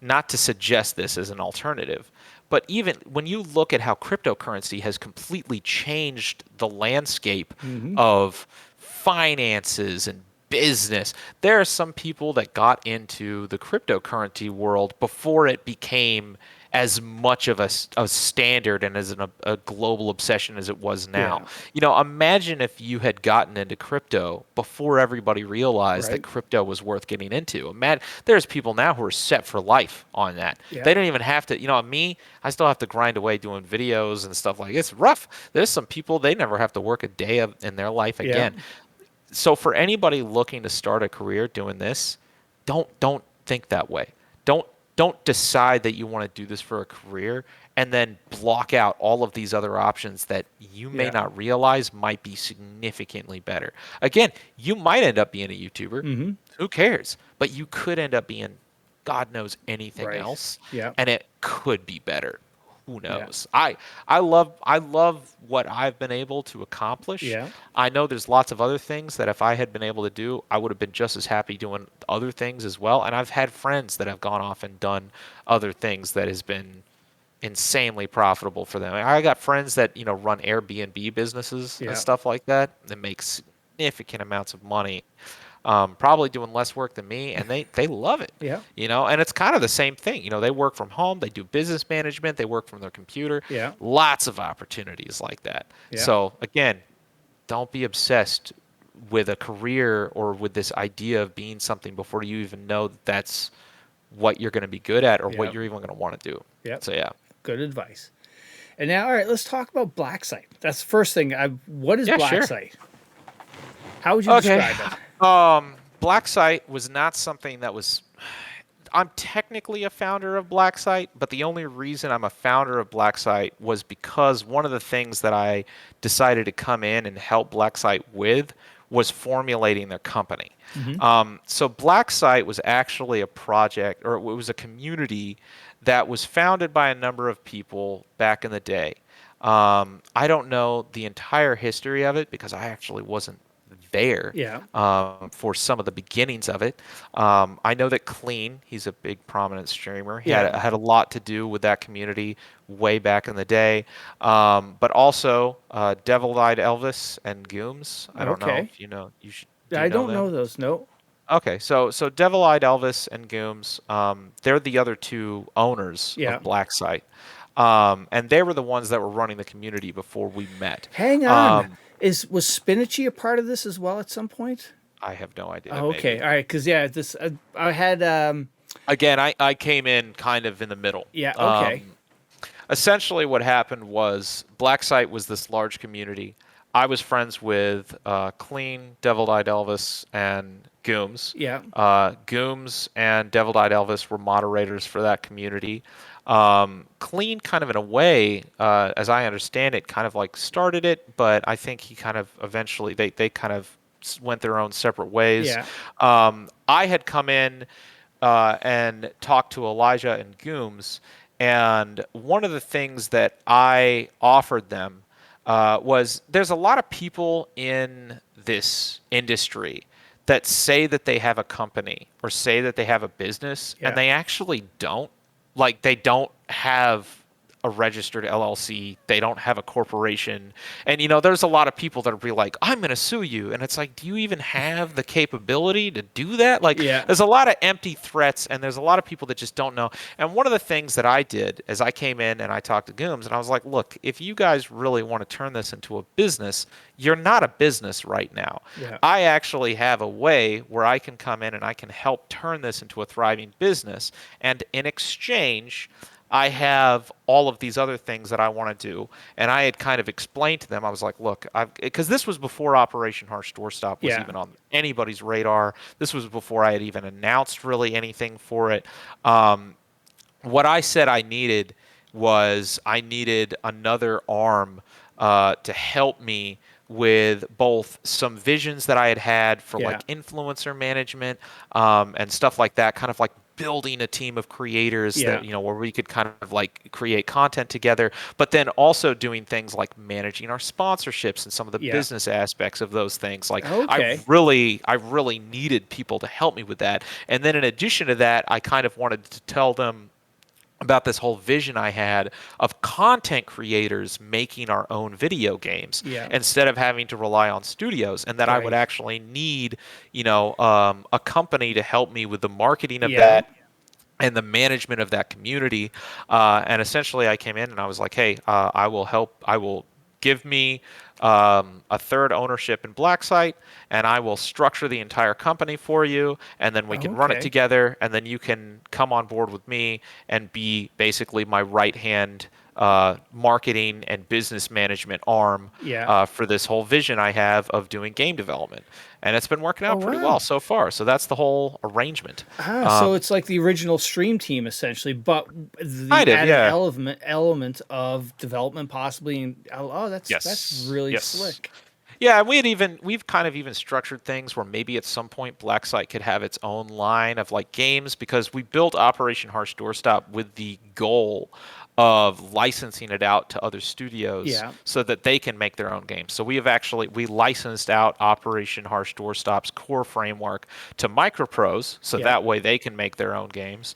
not to suggest this as an alternative, but even when you look at how cryptocurrency has completely changed the landscape of finances and business, there are some people that got into the cryptocurrency world before it became as much of a standard and as a global obsession as it was now. Imagine if you had gotten into crypto before everybody realized that Right. crypto was worth getting into. Imagine, there's people now who are set for life on that. Yeah. They don't even have to, me, I still have to grind away doing videos and stuff like it's rough. There's some people, they never have to work a day in their life again. So for anybody looking to start a career doing this, don't think that way. Don't decide that you want to do this for a career and then block out all of these other options that you may Yeah. not realize might be significantly better. Again, you might end up being a YouTuber. Who cares? But you could end up being God knows anything Right. else. Yeah. And it could be better. Who knows? I love what I've been able to accomplish. Yeah. I know there's lots of other things that if I had been able to do, I would have been just as happy doing other things as well. And I've had friends that have gone off and done other things that has been insanely profitable for them. I got friends that run Airbnb businesses Yeah. and stuff like that that make significant amounts of money, probably doing less work than me, and they love it. Yeah. And it's kind of the same thing. They work from home, they do business management, they work from their computer. Yeah. Lots of opportunities like that. Yeah. So again, don't be obsessed with a career or with this idea of being something before you even know that that's what you're going to be good at or what Yep. you're even going to want to do. Yep. So yeah. Good advice. And now, all right, let's talk about Blacksite. That's the first thing. What is Yeah, sure. Blacksite? How would you Okay. describe it? Blacksite was not something that was. I'm technically a founder of Blacksite, but the only reason I'm a founder of Blacksite was because one of the things that I decided to come in and help Blacksite with was formulating their company. So Blacksite was actually a project, or it was a community that was founded by a number of people back in the day. I don't know the entire history of it because I actually wasn't there Yeah. for some of the beginnings of it. I know that Klean, he's a big prominent streamer. He Yeah. had a lot to do with that community way back in the day. But also Devil-Eyed Elvis and Gooms. I don't know Okay. if you know. You should. I don't them? know those. No. Okay, so Devil-Eyed Elvis and Gooms, they're the other two owners Yeah. of Blacksite. And they were the ones that were running the community before we met. Hang on. Was Spinachy a part of this as well at some point? I have no idea. Oh, okay. Maybe. All right. Because this I had. Again, I came in kind of in the middle. Yeah. Okay. Essentially, what happened was Blacksite was this large community. I was friends with Klean, Devil-Eyed Elvis, and Gooms. Yeah. Gooms and Devil-Eyed Elvis were moderators for that community. Klean, kind of in a way, as I understand it, kind of like started it, but I think he kind of eventually they kind of went their own separate ways. Yeah. I had come in and talked to Elijah and Gooms, and one of the things that I offered them was there's a lot of people in this industry that say that they have a company or say that they have a business, Yeah. and they actually don't. Like, they don't have a registered LLC. They don't have a corporation. And, there's a lot of people that will be like, I'm going to sue you. And it's like, do you even have the capability to do that? Like, Yeah. there's a lot of empty threats, and there's a lot of people that just don't know. And one of the things that I did is I came in and I talked to Gooms, and I was like, look, if you guys really want to turn this into a business, you're not a business right now. Yeah. I actually have a way where I can come in and I can help turn this into a thriving business. And in exchange, I have all of these other things that I want to do. And I had kind of explained to them, I was like, look, because this was before Operation Harsh Doorstop was Yeah. even on anybody's radar. This was before I had even announced really anything for it. What I said I needed was I needed another arm to help me with both some visions that I had for Yeah. like influencer management and stuff like that, kind of like building a team of creators Yeah. that where we could kind of like create content together, but then also doing things like managing our sponsorships and some of the Yeah. business aspects of those things. Like Okay. I really needed people to help me with that. And then in addition to that, I kind of wanted to tell them about this whole vision I had of content creators making our own video games Yeah. instead of having to rely on studios, and that I would Right. actually need, a company to help me with the marketing of Yeah. that and the management of that community. And essentially I came in and I was like, hey, I will help. I will give me a third ownership in Blacksite, and I will structure the entire company for you, and then we can run it Okay. together, and then you can come on board with me and be basically my right hand marketing and business management arm Yeah. for this whole vision I have of doing game development. And it's been working out Oh, pretty wow. well so far. So that's the whole arrangement. So it's like the original stream team essentially, but the Kind of, added yeah. element of development possibly. And, oh, that's Yes. really Yes. slick. Yeah, and we've kind of even structured things where maybe at some point Blacksite could have its own line of like games, because we built Operation Harsh Doorstop with the goal of licensing it out to other studios Yeah. so that they can make their own games. So we licensed out Operation Harsh Doorstop's core framework to micropros, so Yeah. that way they can make their own games.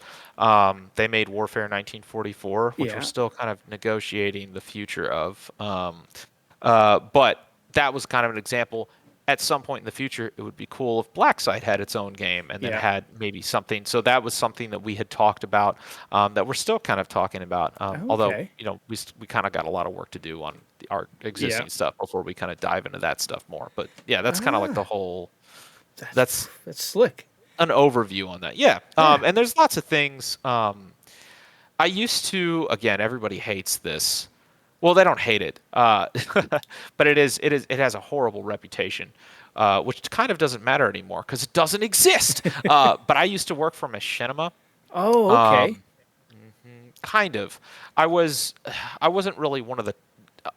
They made Warfare 1944, which we're Yeah. still kind of negotiating the future of. But that was kind of an example. At some point in the future, it would be cool if Blacksite had its own game and then Yeah. had maybe something. So that was something that we had talked about, that we're still kind of talking about. Although, Okay. we kind of got a lot of work to do on our existing Yeah. stuff before we kind of dive into that stuff more. But yeah, that's kind of like the whole. That's That's slick. an overview on that. Yeah. Yeah. And there's lots of things. I used to, again, everybody hates this. Well, they don't hate it, but it has a horrible reputation, which kind of doesn't matter anymore because it doesn't exist. But I used to work for Machinima, Oh, okay. kind of. I wasn't really one of the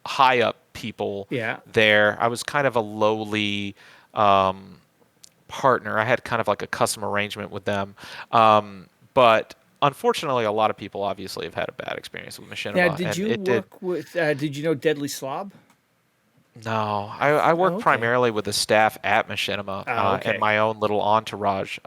high up people Yeah. there. I was kind of a lowly partner. I had kind of like a custom arrangement with them, but unfortunately, a lot of people obviously have had a bad experience with Machinima. Now, did and you it did. work with? Did you know Deadly Slob? No, I work okay. primarily with the staff at Machinima Okay. and my own little entourage,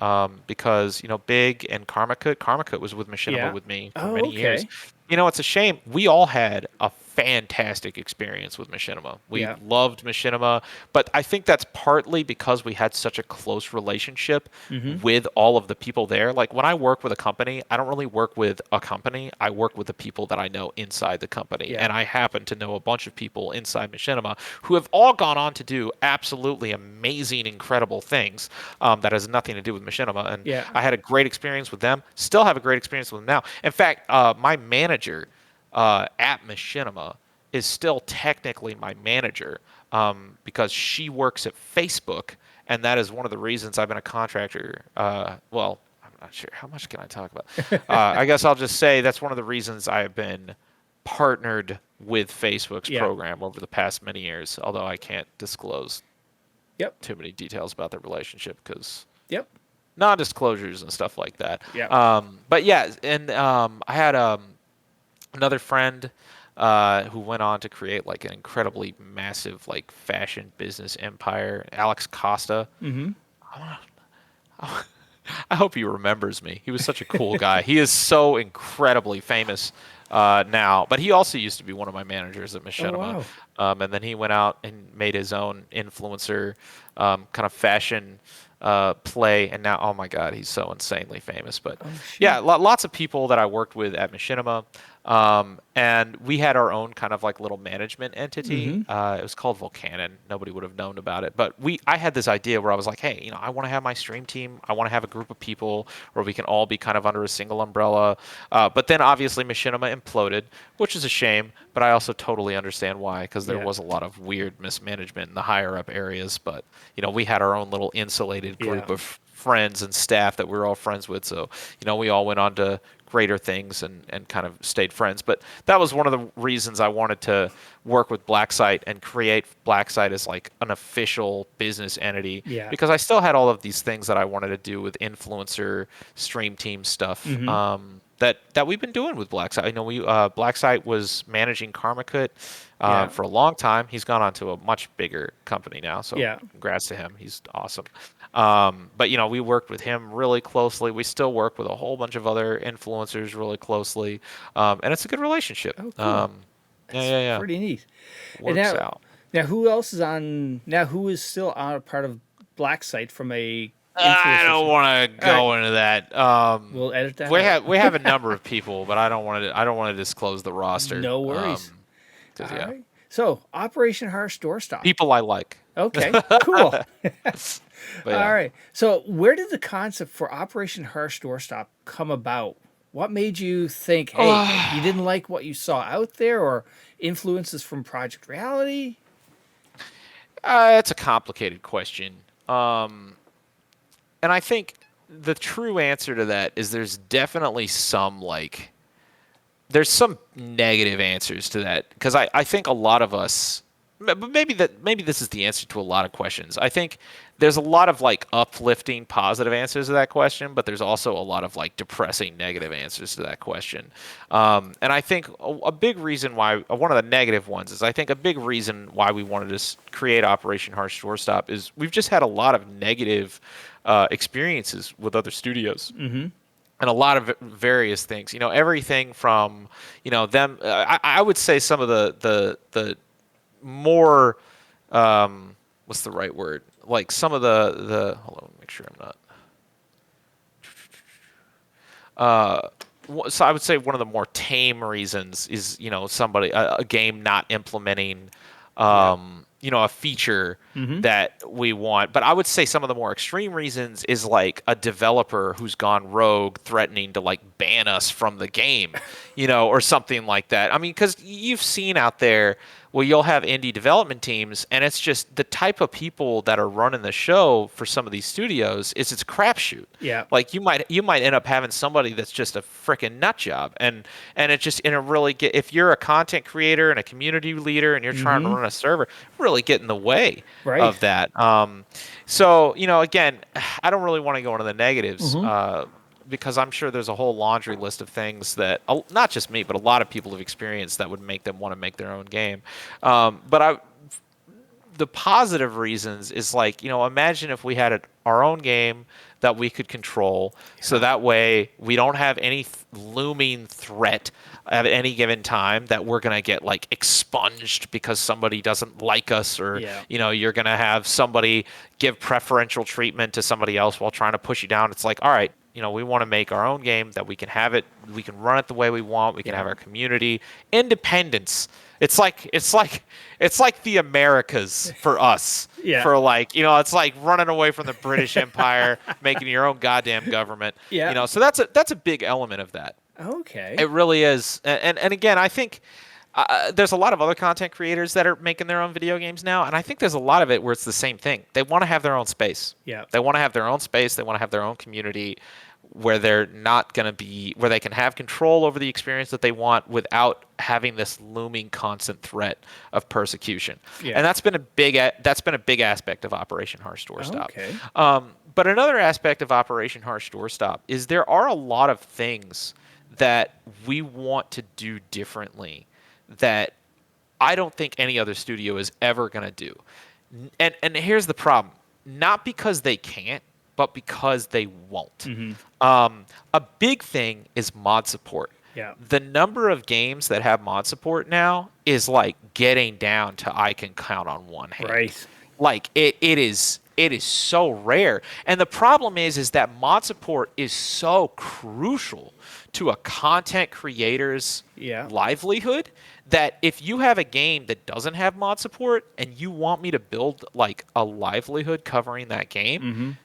because Big and Karmakut was with Machinima Yeah. with me for Oh, many years. okay. It's a shame. We all had a fantastic experience with Machinima. We Yeah. loved Machinima, but I think that's partly because we had such a close relationship Mm-hmm. with all of the people there. Like when I work with a company, I don't really work with a company. I work with the people that I know inside the company. Yeah. And I happen to know a bunch of people inside Machinima who have all gone on to do absolutely amazing, incredible things, that has nothing to do with Machinima. And Yeah. I had a great experience with them. Still have a great experience with them now. In fact, my manager at Machinima is still technically my manager, because she works at Facebook, and that is one of the reasons I've been a contractor. Well, I'm not sure. How much can I talk about? I guess I'll just say that's one of the reasons I have been partnered with Facebook's Yeah. program over the past many years, although I can't disclose Yep. too many details about their relationship because Yep. non-disclosures and stuff like that. Yeah. But yeah, and I had another friend who went on to create like an incredibly massive like fashion business empire, Alex Costa. Mm-hmm. I hope he remembers me. He was such a cool guy. He is so incredibly famous now, but he also used to be one of my managers at Machinima. wow. And then he went out and made his own influencer kind of fashion play, and now, oh my God, he's so insanely famous. But Shit. yeah, lots of people that I worked with at Machinima. And we had our own kind of like little management entity. It was called Volcanon. Nobody would have known about it, but I had this idea where I was like, hey, I want to have my stream team. I want to have a group of people where we can all be kind of under a single umbrella. But then obviously Machinima imploded, which is a shame, but I also totally understand why, because there Yeah. was a lot of weird mismanagement in the higher up areas. But, we had our own little insulated group Yeah. of friends and staff that we were all friends with. So, we all went on to greater things and kind of stayed friends. But that was one of the reasons I wanted to work with Blacksite and create Blacksite as like an official business entity. Yeah. Because I still had all of these things that I wanted to do with influencer, stream team stuff. That we've been doing with Blacksite. Blacksite was managing Karmakut Yeah. for a long time. He's gone on to a much bigger company now, so Yeah. congrats to him. He's awesome. But we worked with him really closely. We still work with a whole bunch of other influencers really closely, and it's a good relationship. Oh, cool. Yeah. Pretty neat. Works now, out. Now, who else is on? Now, who is still on a part of Blacksite from a? I don't influencer- want to go into that. We'll edit that. We out. have a number of people, but I don't want to disclose the roster. No worries. 'Cause, All yeah, right. So, Operation Harsh Doorstop. people I like. Okay. Cool. But yeah. All right. So, where did the concept for Operation Harsh Doorstop come about? What made you think, hey, you didn't like what you saw out there, or influences from Project Reality? It's a complicated question. And I think the true answer to that is there's definitely there's some negative answers to that, because I think a lot of us but maybe this is the answer to a lot of questions. I think there's a lot of like uplifting positive answers to that question, but there's also a lot of like depressing negative answers to that question. And I think a big reason why one of the negative ones is I think a big reason why we wanted to create Operation Harsh Doorstop is we've just had a lot of negative experiences with other studios. And a lot of various things, everything from, them. I would say some of the more, what's the right word? Like some of the hold on, make sure I'm not. So I would say one of the more tame reasons is, somebody a game not implementing, a feature that we want. But I would say some of the more extreme reasons is like a developer who's gone rogue, threatening to like ban us from the game, or something like that. I mean, because you've seen out there where you'll have indie development teams, and it's just the type of people that are running the show for some of these studios is it's a crapshoot. Yeah. Like you might end up having somebody that's just a freaking nut job, and it just if you're a content creator and a community leader and you're trying to run a server, really get in the way Right. of that. So again, I don't really want to go into the negatives. Because I'm sure there's a whole laundry list of things that not just me, but a lot of people have experienced that would make them want to make their own game. But the positive reasons is like, imagine if we had our own game that we could control, so that way we don't have any looming threat at any given time that we're going to get like expunged because somebody doesn't like us, or you're going to have somebody give preferential treatment to somebody else while trying to push you down. It's like, all right, we want to make our own game that we can have it, we can run it the way we want, we can have our community independence. It's like the Americas for us. For like, it's like running away from the British Empire, making your own goddamn government. So that's a big element of that. Okay. It really is. And again, I think there's a lot of other content creators that are making their own video games now, and I think there's a lot of it where it's the same thing. They want to have their own space. They want to have their own space. They want to have their own community where they're not going to be, where they can have control over the experience that they want without having this looming constant threat of persecution. And that's been a big aspect of Operation Harsh Doorstop. Okay. But another aspect of Operation Harsh Doorstop is there are a lot of things that we want to do differently that I don't think any other studio is ever going to do. And here's the problem. Not because they can't, but because they won't. A big thing is mod support. The number of games that have mod support now is like getting down to I can count on one hand. Right. Like it is so rare. And the problem is that mod support is so crucial to a content creator's livelihood that if you have a game that doesn't have mod support and you want me to build like a livelihood covering that game,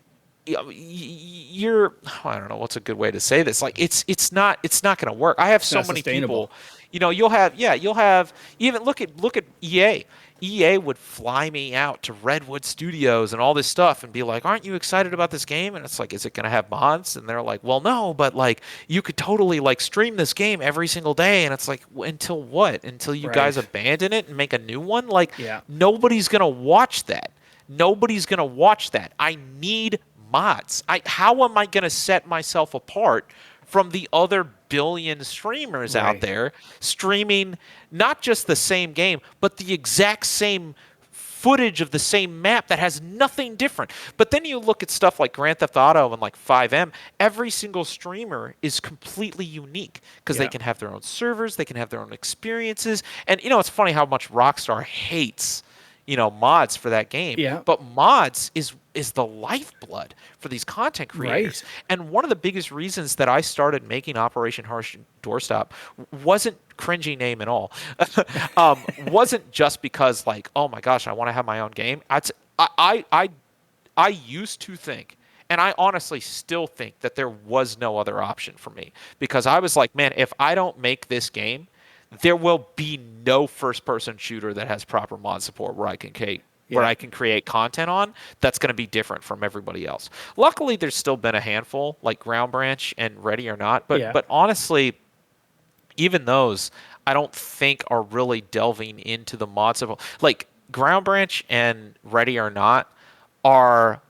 you're, I don't know what's a good way to say this. Like it's not going to work. I have so many people, you'll have even look at EA. EA would fly me out to Redwood Studios and all this stuff and be like, aren't you excited about this game? And it's like, is it going to have mods? And they're like, well, no, but like you could totally like stream this game every single day. And it's like, until what? Until you guys abandon it and make a new one? Like nobody's going to watch that. Nobody's going to watch that. I need mods. How am I going to set myself apart from the other billion streamers out there streaming not just the same game, but the exact same footage of the same map that has nothing different? But then you look at stuff like Grand Theft Auto and like 5M, every single streamer is completely unique because they can have their own servers, they can have their own experiences. And it's funny how much Rockstar hates mods for that game. But mods is the lifeblood for these content creators. And one of the biggest reasons that I started making Operation Harsh Doorstop wasn't cringy name at all. Wasn't just because like, oh my gosh, I want to have my own game. I used to think, and I honestly still think, that there was no other option for me, because I was like, man, if I don't make this game, there will be no first-person shooter that has proper mod support where I can create content on that's going to be different from everybody else. Luckily, there's still been a handful, like Ground Branch and Ready or Not, but honestly, even those I don't think are really delving into the mod support. Like Ground Branch and Ready or Not are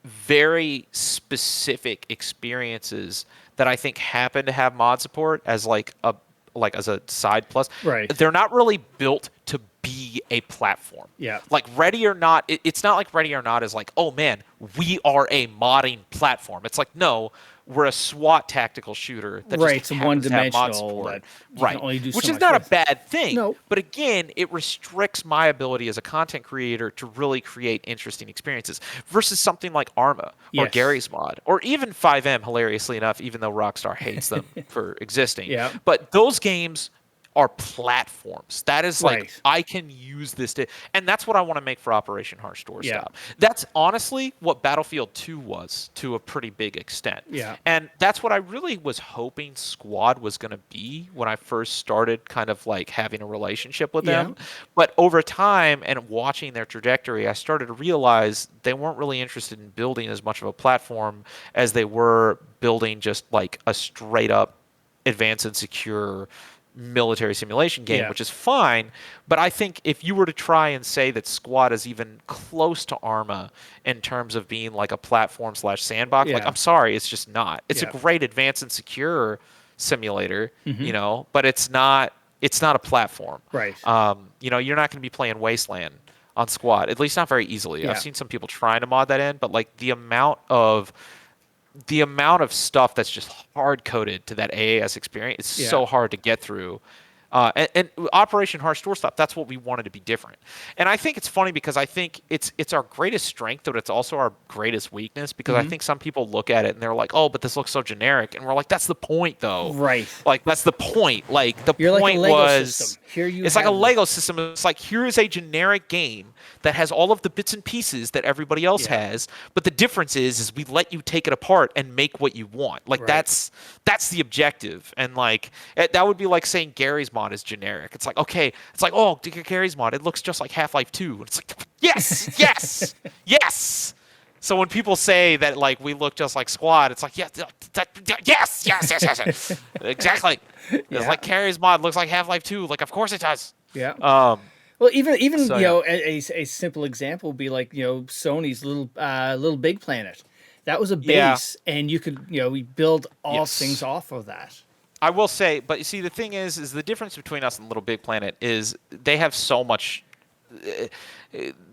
very specific experiences that I think happen to have mod support as as a side plus. Right. They're not really built to be a platform. Yeah. Like Ready or Not, it's not like Ready or Not is like, oh man, we are a modding platform. It's like, no, we're a SWAT tactical shooter that Right, just it's happens to have mod one-dimensional support. that you Right. can only do Which so is much not with. a bad thing. No. But again, it restricts my ability as a content creator to really create interesting experiences versus something like Arma or Yes. Gary's mod or even 5M, hilariously enough, even though Rockstar hates them for existing. Yeah. But those games are platforms. That is like, Right. I can use this to, and that's what I want to make for Operation Harsh Doorstop. Yeah. That's honestly what Battlefield 2 was to a pretty big extent. Yeah. And that's what I really was hoping Squad was going to be when I first started kind of like having a relationship with them. But over time and watching their trajectory, I started to realize they weren't really interested in building as much of a platform as they were building just like a straight up advanced and secure military simulation game, Yeah. which is fine. But I think if you were to try and say that Squad is even close to Arma in terms of being like a platform / sandbox, like Yeah. I'm sorry, it's just not. It's Yeah. a great advanced and secure simulator, you know, but it's not a platform. Right. You know, you're not going to be playing Wasteland on Squad, at least not very easily. Yeah. I've seen some people trying to mod that in, but like the amount of stuff that's just hard coded to that AAS experience is so hard to get through. And Operation Harsh Doorstop, that's what we wanted to be different. And I think it's funny because I think it's our greatest strength, but it's also our greatest weakness because I think some people look at it and they're like, oh, but this looks so generic. And we're like, that's the point, though. Right. Like, that's the point. Like, the You're point like a Lego was... system. Here you it's like a have Lego system. It's like, here is a generic game that has all of the bits and pieces that everybody else has, but the difference is we let you take it apart and make what you want. Like, Right. that's the objective. And like that would be like saying Gary's mod is generic. It's like, okay, it's like, oh, Gary's mod, it looks just like Half-Life 2. And it's like, yes, yes, yes. So when people say that like we look just like Squad, it's like, yes, yes. Exactly. It's like Gary's mod looks like Half-Life 2. Like, of course it does. Yeah. Um, Well, even So, you know, a simple example would be like, you know, Sony's little Big Planet. That was a Yeah. base, and you could, you know, we build all Yes. things off of that. I will say, but you see, the thing is the difference between us and Little Big Planet is they have so much.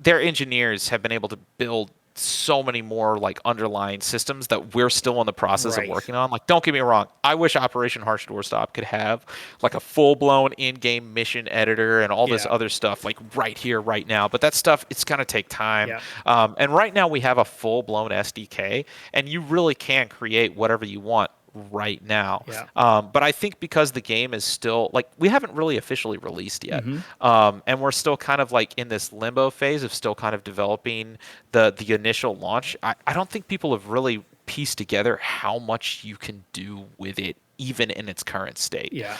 Their engineers have been able to build so many more like underlying systems that we're still in the process Right. of working on. Like, don't get me wrong, I wish Operation Harsh Doorstop could have like a full-blown in-game mission editor and all this Yeah. other stuff like right here, right now. But that stuff, it's gonna take time. Yeah. And right now we have a full-blown SDK, and you really can create whatever you want right now. Yeah. But I think because the game is still like we haven't really officially released yet, and we're still kind of like in this limbo phase of still kind of developing the initial launch. I don't think people have really pieced together how much you can do with it, even in its current state. Yeah.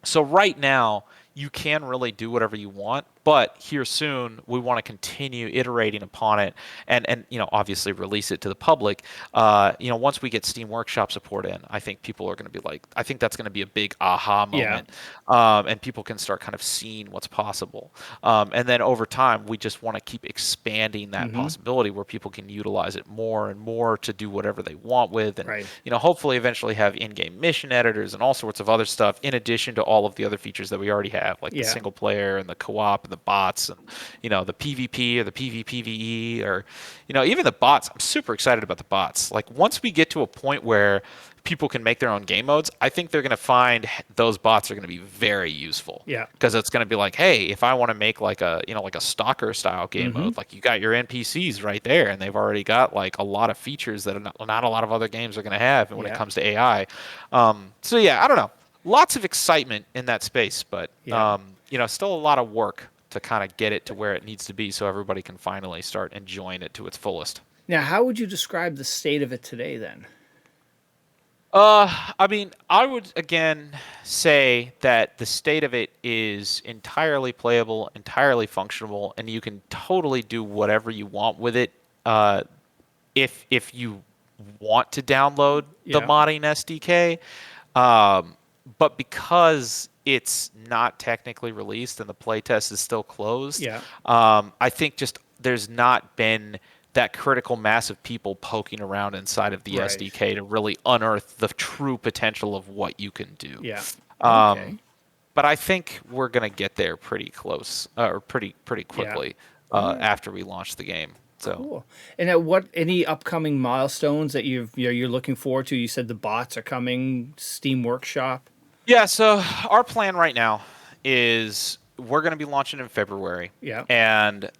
So right now you can really do whatever you want, but here soon we want to continue iterating upon it and you know, obviously release it to the public. You know, once we get Steam Workshop support in, I think people are going to be like, I think that's going to be a big aha moment. And people can start kind of seeing what's possible. And then over time, we just want to keep expanding that possibility where people can utilize it more and more to do whatever they want with. And, Right. you know, hopefully eventually have in-game mission editors and all sorts of other stuff in addition to all of the other features that we already have, like the single player and the co-op and the bots and, you know, the PvP or the PvPvE or, you know, even the bots. I'm super excited about the bots. Like, once we get to a point where people can make their own game modes, I think they're going to find those bots are going to be very useful. Yeah. Because it's going to be like, hey, if I want to make like a, you know, like a stalker style game mode, like you got your NPCs right there and they've already got like a lot of features that not a lot of other games are going to have when it comes to AI. So yeah, I don't know. Lots of excitement in that space, but you know, still a lot of work to kind of get it to where it needs to be so everybody can finally start enjoying it to its fullest. Now, how would you describe the state of it today then? I mean, I would again say that the state of it is entirely playable, entirely functional, and you can totally do whatever you want with it. If you want to download the Yeah. modding SDK, but because it's not technically released and the playtest is still closed. Yeah. I think just there's not been that critical mass of people poking around inside of the Right. SDK to really unearth the true potential of what you can do. Yeah. Um, Okay. But I think we're gonna get there pretty close, or pretty Yeah. quickly All right. after we launch the game. So Cool. And at what any upcoming milestones that you're looking forward to? You said the bots are coming, Steam Workshop. yeah, so our plan right now is we're gonna be launching in February. Yeah. And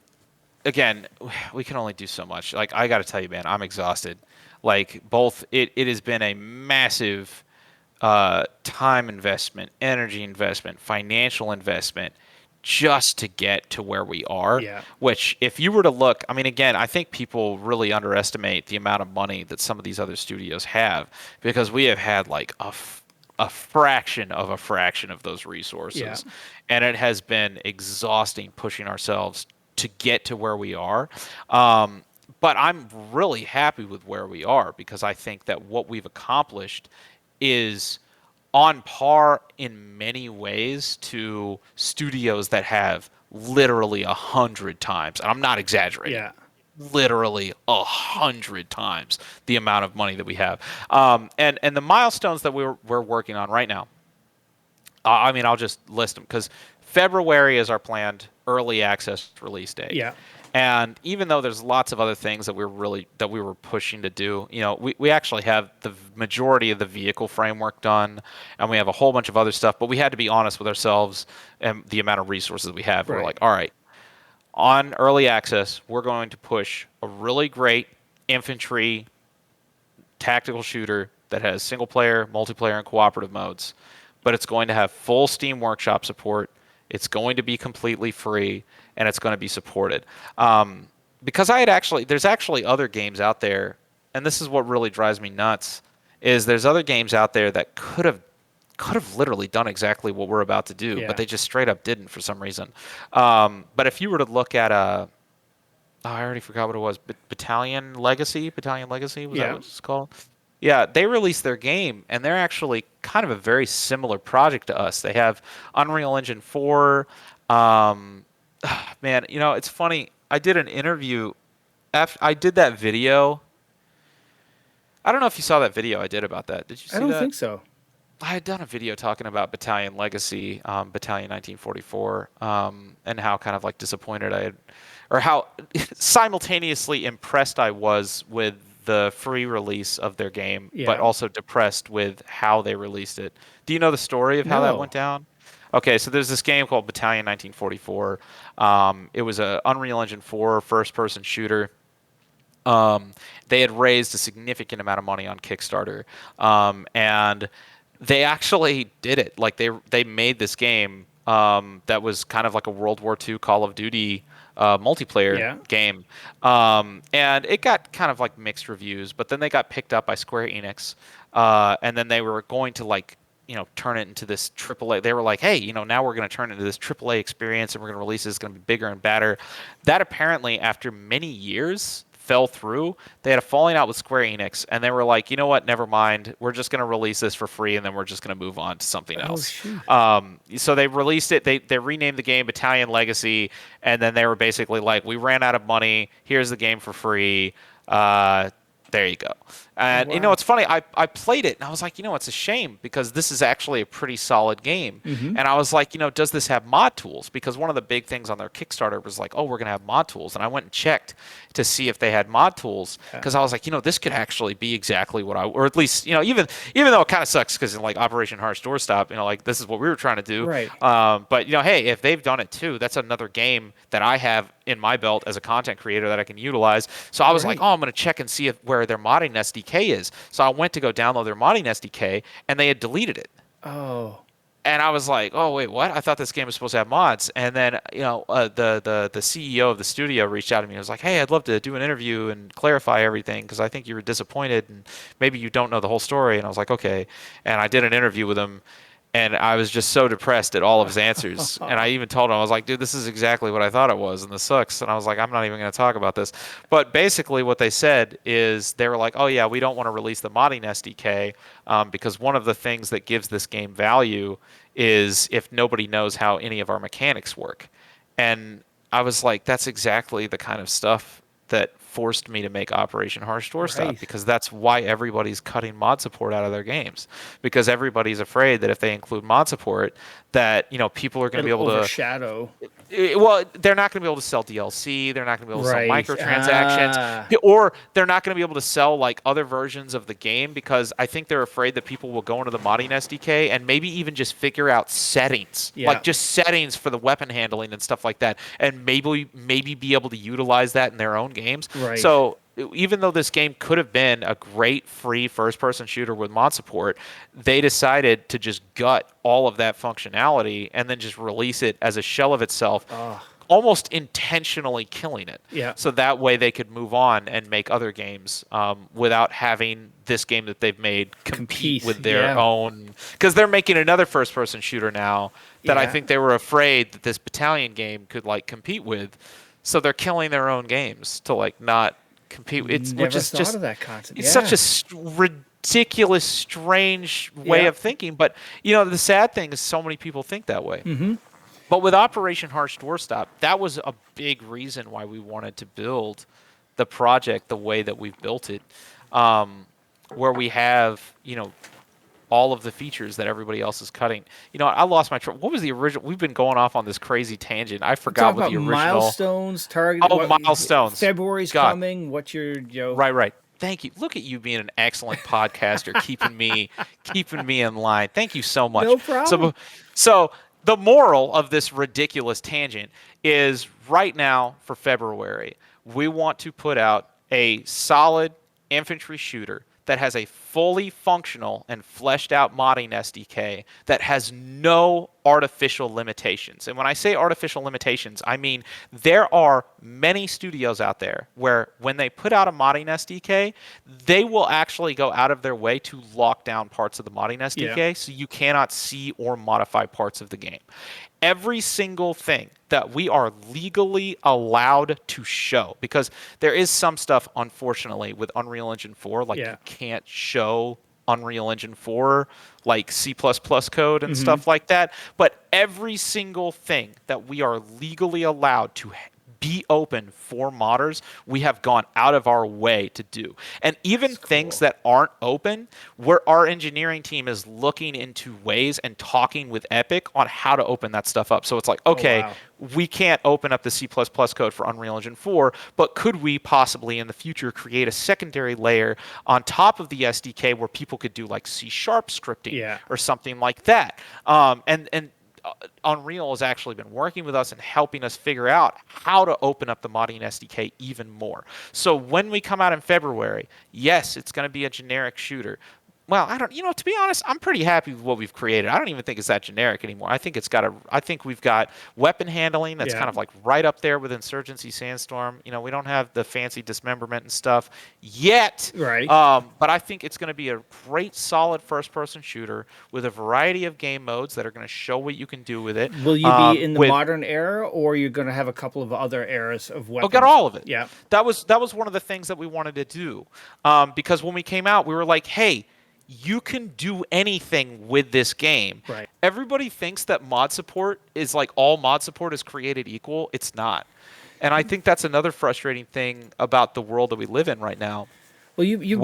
again, we can only do so much. Like I got to tell you, man, I'm exhausted. Like both, it has been a massive time investment, energy investment, financial investment just to get to where we are. Yeah. Which, if you were to look, I mean, again, I think people really underestimate the amount of money that some of these other studios have because we have had like a fraction of those resources. Yeah. And it has been exhausting pushing ourselves to get to where we are. But I'm really happy with where we are because I think that what we've accomplished is on par in many ways to studios that have literally 100 times, and I'm not exaggerating. Yeah. Literally 100 times the amount of money that we have, and the milestones that we're working on right now. I mean, I'll just list them because February is our planned early access release date. Yeah. And even though there's lots of other things that we were pushing to do, we actually have the majority of the vehicle framework done, and we have a whole bunch of other stuff. But we had to be honest with ourselves and the amount of resources we have. Right. We're like, all right, on early access, we're going to push a really great infantry tactical shooter that has single player, multiplayer, and cooperative modes. But it's going to have full Steam Workshop support. It's going to be completely free, and it's going to be supported. Because there's actually other games out there, and this is what really drives me nuts, is there's other games out there that could have literally done exactly what we're about to do, Yeah. but they just straight up didn't for some reason. But if you were to look at I already forgot what it was, Battalion Legacy was Yeah. that what it's called? Yeah, they released their game, and they're actually kind of a very similar project to us. They have Unreal Engine 4. Man, it's funny. I did an interview. After I did that video. I don't know if you saw that video I did about that. Did you see I don't that? think so. I had done a video talking about Battalion Legacy, Battalion 1944, and how kind of like disappointed I had, or how simultaneously impressed I was with the free release of their game, Yeah. but also depressed with how they released it. Do you know the story of how that No. went down? Okay, so there's this game called Battalion 1944. It was a Unreal Engine 4 first-person shooter. They had raised a significant amount of money on Kickstarter, and they actually did it. Like they made this game that was kind of like a World War II Call of Duty multiplayer Yeah. game, and it got kind of like mixed reviews. But then they got picked up by Square Enix, and then they were going to turn it into this AAA. They were like, hey, now we're going to turn it into this AAA experience, and we're going to release it. It's going to be bigger and badder. That apparently, after many years, fell through. They had a falling out with Square Enix, and they were like, you know what, never mind. We're just going to release this for free, and then we're just going to move on to something else. Shoot. So they released it. They renamed the game Battalion Legacy, and then they were basically like, we ran out of money. Here's the game for free. There you go. And wow. it's funny. I played it and I was like, it's a shame because this is actually a pretty solid game. Mm-hmm. And I was like, does this have mod tools? Because one of the big things on their Kickstarter was like, oh, we're gonna have mod tools. And I went and checked to see if they had mod tools because I was like, this could actually be exactly what or at least even though it kind of sucks because in like Operation Harsh Doorstop, like this is what we were trying to do. Right. But hey, if they've done it too, that's another game that I have in my belt as a content creator that I can utilize. So I was like, oh, I'm going to check and see where their modding SDK is. So I went to go download their modding SDK, and they had deleted it. Oh. And I was like, oh, wait, what? I thought this game was supposed to have mods. And then, the CEO of the studio reached out to me and was like, hey, I'd love to do an interview and clarify everything because I think you were disappointed and maybe you don't know the whole story. And I was like, okay. And I did an interview with him. And I was just so depressed at all of his answers. And I even told him, I was like, dude, this is exactly what I thought it was, and this sucks. And I was like, I'm not even going to talk about this. But basically what they said is they were like, oh, yeah, we don't want to release the modding SDK because one of the things that gives this game value is if nobody knows how any of our mechanics work. And I was like, that's exactly the kind of stuff that forced me to make Operation Harsh Doorstop Right. because that's why everybody's cutting mod support out of their games, because everybody's afraid that if they include mod support that people are going to be It'll able to overshadow. well, they're not going to be able to sell DLC. They're not going to be able to Right. sell microtransactions, Ah. or they're not going to be able to sell like other versions of the game because I think they're afraid that people will go into the modding SDK and maybe even just figure out settings, Yeah. like just settings for the weapon handling and stuff like that, and maybe be able to utilize that in their own games. Right. So even though this game could have been a great free first-person shooter with mod support, they decided to just gut all of that functionality and then just release it as a shell of itself, almost intentionally killing it. Yeah. So that way they could move on and make other games without having this game that they've made compete with their own. Because they're making another first-person shooter now that I think they were afraid that this Battalion game could like compete with. So they're killing their own games to like not compete. Never thought of that concept. It's such a ridiculous, strange way of thinking. But the sad thing is, so many people think that way. Mm-hmm. But with Operation Harsh Doorstop, that was a big reason why we wanted to build the project the way that we've built it, where we have all of the features that everybody else is cutting. I lost my what was the original? We've been going off on this crazy tangent. I forgot what the original milestones target. Oh, milestones. February's coming. What's your Right. Thank you. Look at you being an excellent podcaster, keeping me in line. Thank you so much. No problem. So the moral of this ridiculous tangent is right now for February, we want to put out a solid infantry shooter that has a fully functional and fleshed out modding SDK that has no artificial limitations. And when I say artificial limitations, I mean there are many studios out there where when they put out a modding SDK, they will actually go out of their way to lock down parts of the modding SDK so you cannot see or modify parts of the game. Every single thing that we are legally allowed to show, because there is some stuff, unfortunately, with Unreal Engine 4, like you can't show Unreal Engine 4, like C++ code and stuff like that. But every single thing that we are legally allowed to be open for modders, we have gone out of our way to do. And even things that aren't open, where our engineering team is looking into ways and talking with Epic on how to open that stuff up. So it's like, okay, we can't open up the C++ code for Unreal Engine 4, but could we possibly in the future create a secondary layer on top of the SDK where people could do like C# scripting or something like that? And Unreal has actually been working with us and helping us figure out how to open up the modding SDK even more. So when we come out in February, yes, it's going to be a generic shooter. Well, I don't, to be honest, I'm pretty happy with what we've created. I don't even think it's that generic anymore. I think we've got weapon handling that's kind of like right up there with Insurgency Sandstorm. We don't have the fancy dismemberment and stuff yet. Right. But I think it's going to be a great, solid first-person shooter with a variety of game modes that are going to show what you can do with it. Will you be in the modern era, or you're going to have a couple of other eras of weapons? Oh, got all of it. Yeah. That was one of the things that we wanted to do, because when we came out, we were like, hey, you can do anything with this game. Right. Everybody thinks that mod support is like all mod support is created equal. It's not. And I think that's another frustrating thing about the world that we live in right now. Well, you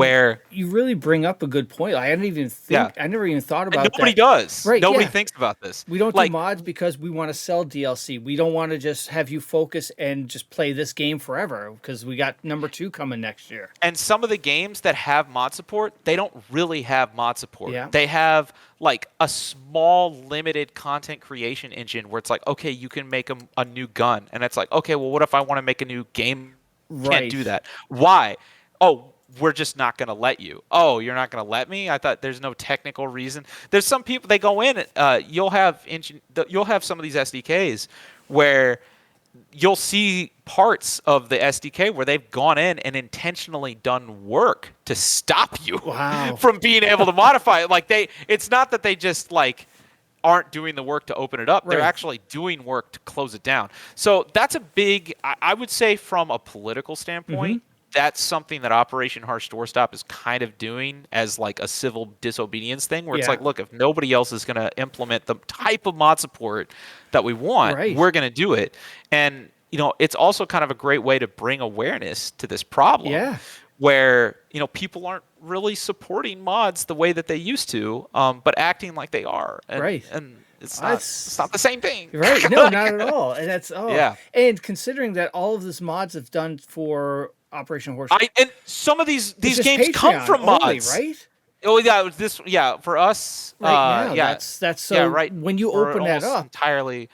really bring up a good point. I didn't even think. I never even thought about and nobody that. does. Right? Nobody thinks about this. We don't do mods because we want to sell DLC. We don't want to just have you focus and just play this game forever because we got number 2 coming next year. And some of the games that have mod support, they don't really have mod support. Yeah. They have like a small limited content creation engine where it's like, okay, you can make a new gun. And it's like, okay, well, what if I want to make a new game? Can't do that. Why? Oh, we're just not going to let you. Oh, you're not going to let me? I thought there's no technical reason. There's some people, they go in, you'll have some of these SDKs where you'll see parts of the SDK where they've gone in and intentionally done work to stop you from being able to modify it. Like it's not that they just like aren't doing the work to open it up. They're Right. actually doing work to close it down. So that's a big, I would say from a political standpoint, that's something that Operation Harsh Doorstop is kind of doing as like a civil disobedience thing, where it's Yeah. like, look, if nobody else is going to implement the type of mod support that we want, Right. we're going to do it. And, it's also kind of a great way to bring awareness to this problem. Yeah. Where people aren't really supporting mods the way that they used to, but acting like they are, and, Right. and it's That's- not the same thing, Right. No, not at all. And that's Yeah. And considering that all of this mods have done for Operation Horse, And some of these it's just games come Patreon from only, mods, right? Oh yeah, for us, Right now, yeah, that's so. yeah, right. When you We're open that almost up, entirely,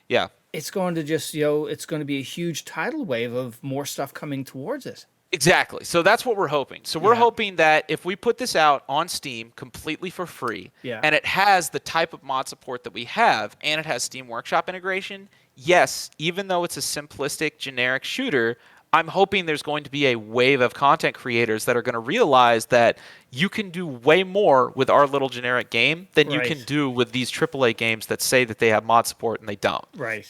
yeah. it's going to just it's going to be a huge tidal wave of more stuff coming towards it. Exactly. So that's what we're hoping. So we're hoping that if we put this out on Steam completely for free, Yeah. and it has the type of mod support that we have, and it has Steam Workshop integration, yes, even though it's a simplistic, generic shooter, I'm hoping there's going to be a wave of content creators that are going to realize that you can do way more with our little generic game than you can Right. do with these AAA games that say that they have mod support and they don't. Right.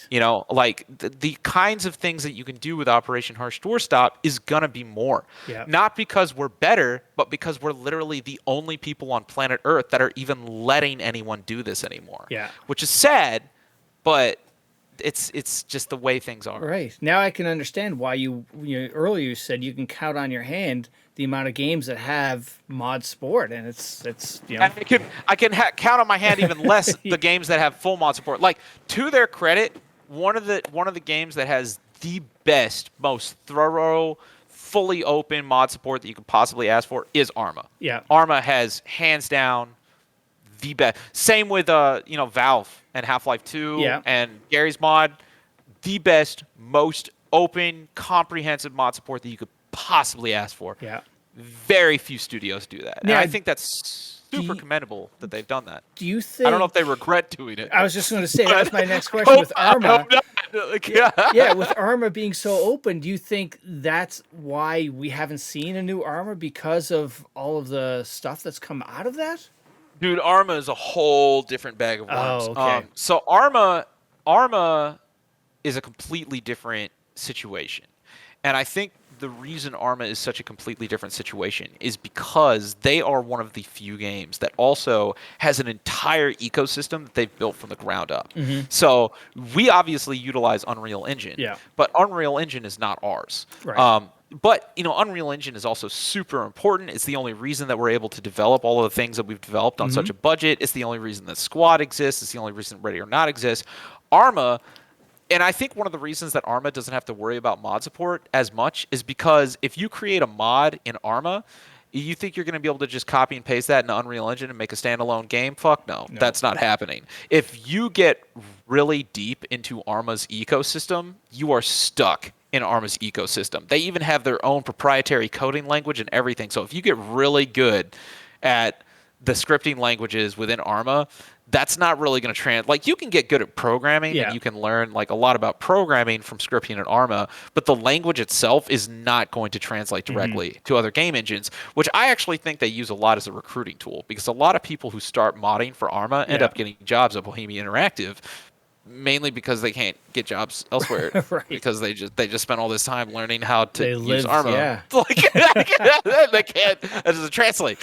Like the kinds of things that you can do with Operation Harsh Doorstop is going to be more. Yeah. Not because we're better, but because we're literally the only people on planet Earth that are even letting anyone do this anymore. Yeah. Which is sad, but it's just the way things are. Right. Now I can understand why earlier you said you can count on your hand the amount of games that have mod sport, and it's And I can count on my hand even less the games that have full mod support. Like, to their credit, one of the games that has the best, most thorough, fully open mod support that you could possibly ask for is Arma. Yeah. Arma has hands down the best. Same with Valve and Half-Life 2 Yeah. and Gary's mod, the best, most open, comprehensive mod support that you could possibly ask for. Yeah. Very few studios do that. And Now, I think that's super commendable that they've done that. Do you think? I don't know if they regret doing it. I was just going to say that's my next question with Arma. Yeah, with Arma being so open, do you think that's why we haven't seen a new Arma because of all of the stuff that's come out of that? Dude, Arma is a whole different bag of worms. Oh, okay. So Arma is a completely different situation. And I think the reason Arma is such a completely different situation is because they are one of the few games that also has an entire ecosystem that they've built from the ground up. So we obviously utilize Unreal Engine, Yeah. but Unreal Engine is not ours. Right. But Unreal Engine is also super important. It's the only reason that we're able to develop all of the things that we've developed on such a budget. It's the only reason that Squad exists. It's the only reason Ready or Not exists. Arma, and I think one of the reasons that Arma doesn't have to worry about mod support as much is because if you create a mod in Arma, you think you're going to be able to just copy and paste that in Unreal Engine and make a standalone game? Fuck no. That's not happening. If you get really deep into Arma's ecosystem, you are stuck in Arma's ecosystem. They even have their own proprietary coding language and everything. So if you get really good at the scripting languages within Arma, that's not really going to translate. Like, you can get good at programming and you can learn like a lot about programming from scripting in Arma, but the language itself is not going to translate directly to other game engines, which I actually think they use a lot as a recruiting tool, because a lot of people who start modding for Arma end up getting jobs at Bohemia Interactive, mainly because they can't get jobs elsewhere. Right. Because they just spent all this time learning how to use lived, Arma. yeah. Like, they can't. That doesn't translate.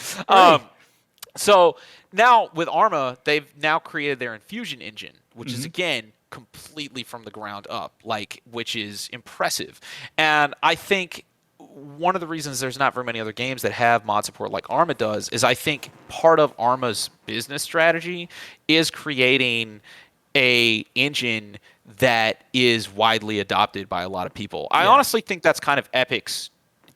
So now with Arma, they've now created their infusion engine, which is again completely from the ground up, which is impressive. And I think one of the reasons there's not very many other games that have mod support like Arma does is I think part of Arma's business strategy is creating a engine that is widely adopted by a lot of people. I honestly think that's kind of Epic's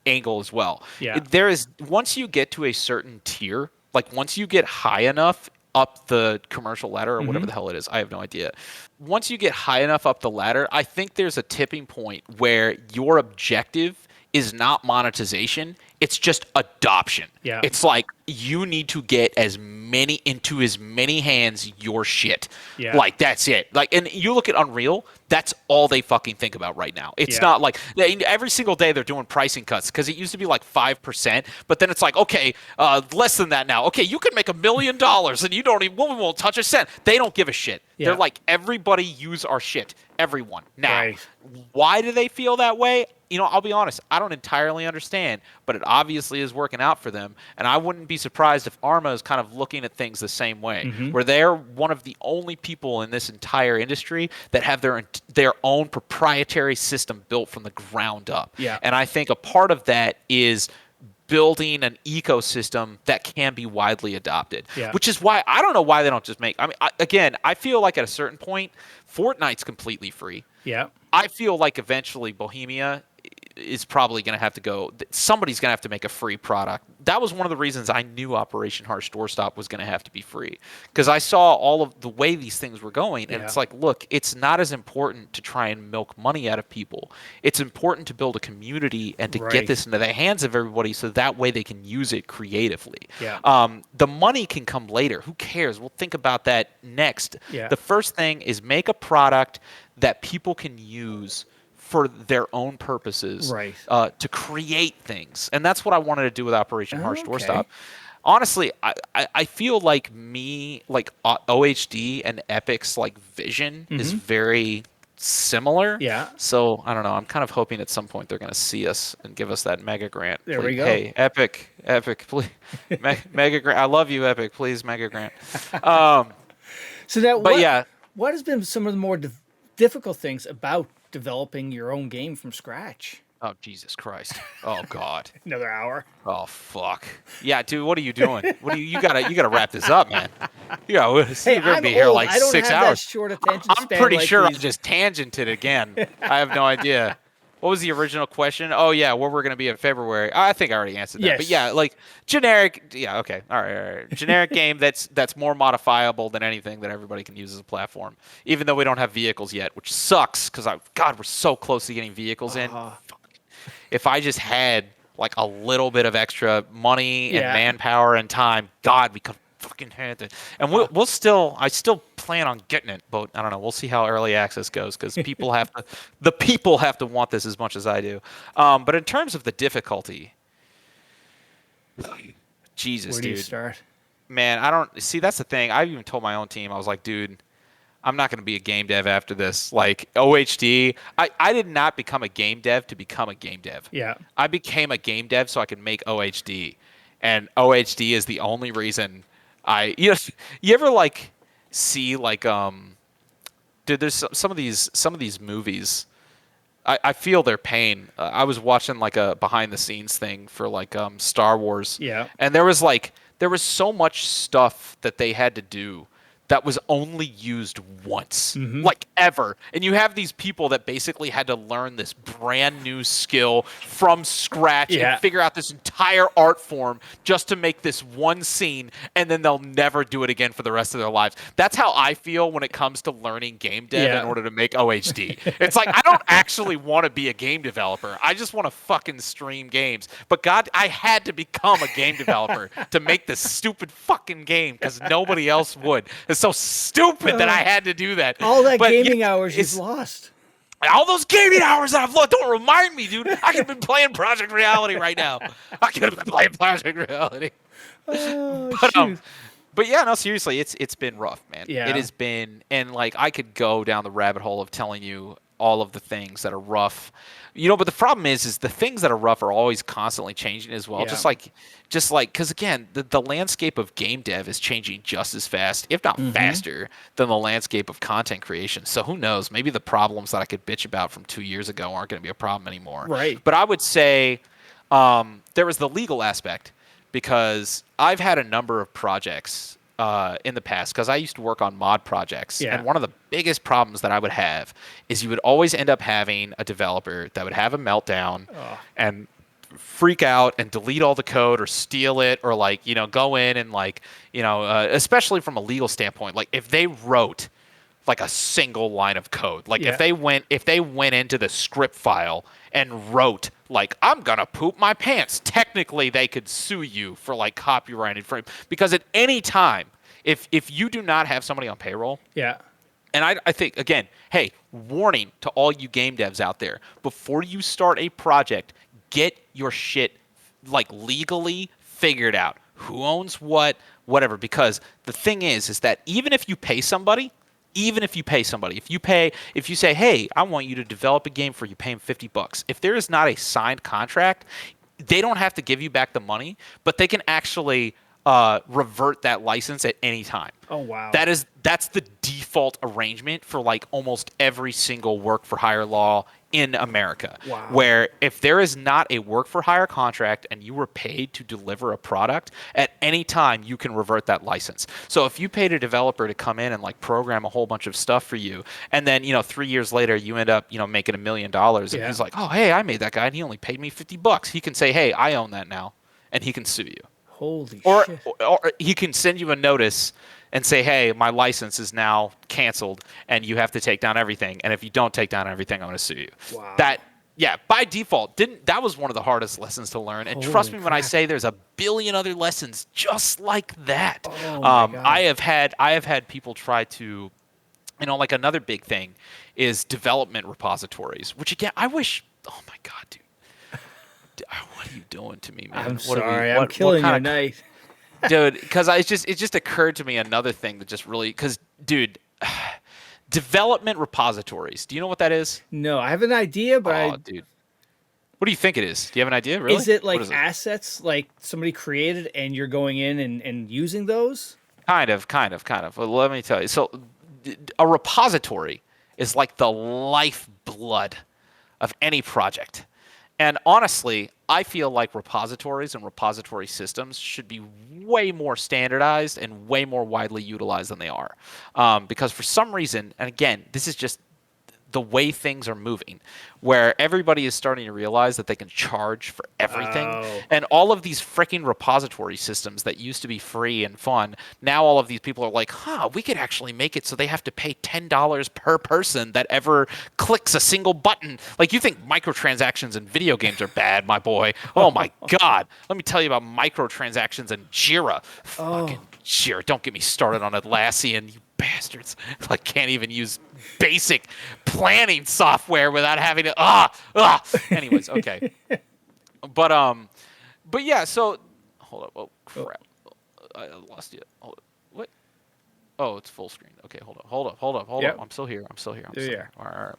angle as well. Yeah. There is, once you get to a certain tier, like once you get high enough up the commercial ladder or whatever the hell it is, I have no idea. Once you get high enough up the ladder, I think there's a tipping point where your objective is not monetization, It's just adoption. Yeah. It's like you need to get into as many hands your shit. Yeah. Like that's it. Like, and you look at Unreal, that's all they fucking think about right now. It's Yeah. not like every single day they're doing pricing cuts because it used to be like 5%, but then it's like, okay, less than that now. Okay, you can make $1 million and you don't even, we won't touch a cent. They don't give a shit. Yeah. They're like, everybody use our shit. Everyone. Now, Right. why do they feel that way? You know, I'll be honest, I don't entirely understand, but it obviously is working out for them. And I wouldn't be surprised if Arma is kind of looking at things the same way, where they're one of the only people in this entire industry that have their own proprietary system built from the ground up. Yeah. And I think a part of that is building an ecosystem that can be widely adopted, Yeah. which is why I don't know why they don't just make. I mean, I feel like at a certain point, Fortnite's completely free. Yeah. I feel like eventually Bohemia is probably going to have to go. Somebody's going to have to make a free product. That was one of the reasons I knew Operation Harsh Doorstop was going to have to be free, because I saw all of the way these things were going, and Yeah. it's like, look, it's not as important to try and milk money out of people. It's important to build a community and to Right. get this into the hands of everybody, so that way they can use it creatively. Yeah. The money can come later. Who cares? We'll think about that next. Yeah. The first thing is make a product that people can use for their own purposes, Right. to create things. And that's what I wanted to do with Operation Harsh Okay. Doorstop. Honestly, I feel like OHD and Epic's like vision is very similar. Yeah. So I don't know. I'm kind of hoping at some point they're going to see us and give us that mega grant. There Please. we go. Hey, Epic, please, mega grant. I love you, Epic. Please, mega grant. So that, But yeah. what has been some of the more difficult things about developing your own game from scratch? Oh, Jesus Christ. Oh, God. Another hour. Oh, fuck. Yeah, dude, what are you doing? You gotta wrap this up, man. You're gonna I'm be here old. like I don't 6 have that hours. short attention I'm span pretty like sure I these- just tangented again. I have no idea. What was the original question? Oh, yeah, where we're going to be in February. I think I already answered that. Yes. But yeah, like generic. Yeah, okay. All right. Generic game that's more modifiable than anything that everybody can use as a platform. Even though we don't have vehicles yet, which sucks because, God, we're so close to getting vehicles in. If I just had like a little bit of extra money and Yeah. manpower and time, God, we could fucking had it. And I still plan on getting it, but I don't know. We'll see how early access goes, because people have to want this as much as I do. But in terms of the difficulty, Jesus, Where do you dude, start? man, I don't see. That's the thing. I even told my own team, I was like, dude, I'm not going to be a game dev after this. Like OHD, I did not become a game dev to become a game dev. Yeah. I became a game dev so I could make OHD, and OHD is the only reason you ever like see like dude, there's some of these movies. I feel their pain. I was watching like a behind the scenes thing for like Star Wars. Yeah. And there was so much stuff that they had to do that was only used once, like ever. And you have these people that basically had to learn this brand new skill from scratch Yeah. and figure out this entire art form just to make this one scene, and then they'll never do it again for the rest of their lives. That's how I feel when it comes to learning game dev Yeah. in order to make OHD. It's like, I don't actually want to be a game developer. I just want to fucking stream games. But God, I had to become a game developer to make this stupid fucking game, because nobody else would. It's so stupid that I had to do that. All that But gaming yeah, hours it's- you've lost. all those gaming hours that I've lost. Don't remind me, dude. I could have been playing Project Reality right now. I could have been playing Project Reality. Oh, But, shoot. but yeah, no, seriously, it's been rough, man. Yeah. It has been, and like I could go down the rabbit hole of telling you all of the things that are rough. But the problem is the things that are rough are always constantly changing as well. Yeah. Just like, because again, the landscape of game dev is changing just as fast, if not faster, than the landscape of content creation. So who knows? Maybe the problems that I could bitch about from 2 years ago aren't going to be a problem anymore. Right. But I would say there was the legal aspect, because I've had a number of projects in the past, because I used to work on mod projects. Yeah. And one of the biggest problems that I would have is you would always end up having a developer that would have a meltdown and freak out and delete all the code or steal it, or like, go in and like, especially from a legal standpoint, like if they wrote like a single line of code, like Yeah. if they went into the script file and wrote like, I'm gonna poop my pants, technically they could sue you for like copyright infringement, because at any time, if you do not have somebody on payroll, Yeah. and I think, again, hey, warning to all you game devs out there, before you start a project, get your shit like legally figured out. Who owns what, whatever. Because the thing is that even if you pay somebody, if you say, hey, I want you to develop a game for you, pay them $50. If there is not a signed contract, they don't have to give you back the money, but they can actually revert that license at any time. Oh, wow. That's the default arrangement for like almost every single work for hire law in America. Wow. Where if there is not a work for hire contract and you were paid to deliver a product, at any time you can revert that license. So if you paid a developer to come in and like program a whole bunch of stuff for you, and then 3 years later you end up making $1 million, and Yeah. he's like, oh hey, I made that guy and he only paid me $50. He can say, hey, I own that now, and he can sue you. Holy Or shit. he can send you a notice and say, hey, my license is now canceled and you have to take down everything. And if you don't take down everything, I'm going to sue you. Wow. Yeah, by default, that was one of the hardest lessons to learn. And trust me when I say there's a billion other lessons just like that. Oh my God. I have had people try to, like another big thing is development repositories, which again, I wish, oh my God, dude. What are you doing to me, man? I'm What sorry. I'm killing your night. Dude, because it just occurred to me another thing that just really, because dude, development repositories. Do you know what that is? No, I have an idea, but Dude, what do you think it is? Do you have an idea? Really? is it What like assets like somebody created and you're going in and using those? Kind of. Well, let me tell you. So, a repository is like the lifeblood of any project. And honestly, I feel like repositories and repository systems should be way more standardized and way more widely utilized than they are. Because for some reason, and again, this is just the way things are moving, where everybody is starting to realize that they can charge for everything. Oh. And all of these freaking repository systems that used to be free and fun, now all of these people are like, we could actually make it so they have to pay $10 per person that ever clicks a single button. Like, you think microtransactions in video games are bad, my boy. Oh my God. Let me tell you about microtransactions in Jira. Fucking Jira. Don't get me started on Atlassian, you bastards. Like, can't even use basic planning software without having to anyways, okay. But yeah, so hold up. Oh crap. I lost you. Hold up. What? Oh, it's full screen. Okay, hold up. Yep. I'm still here. Yeah. All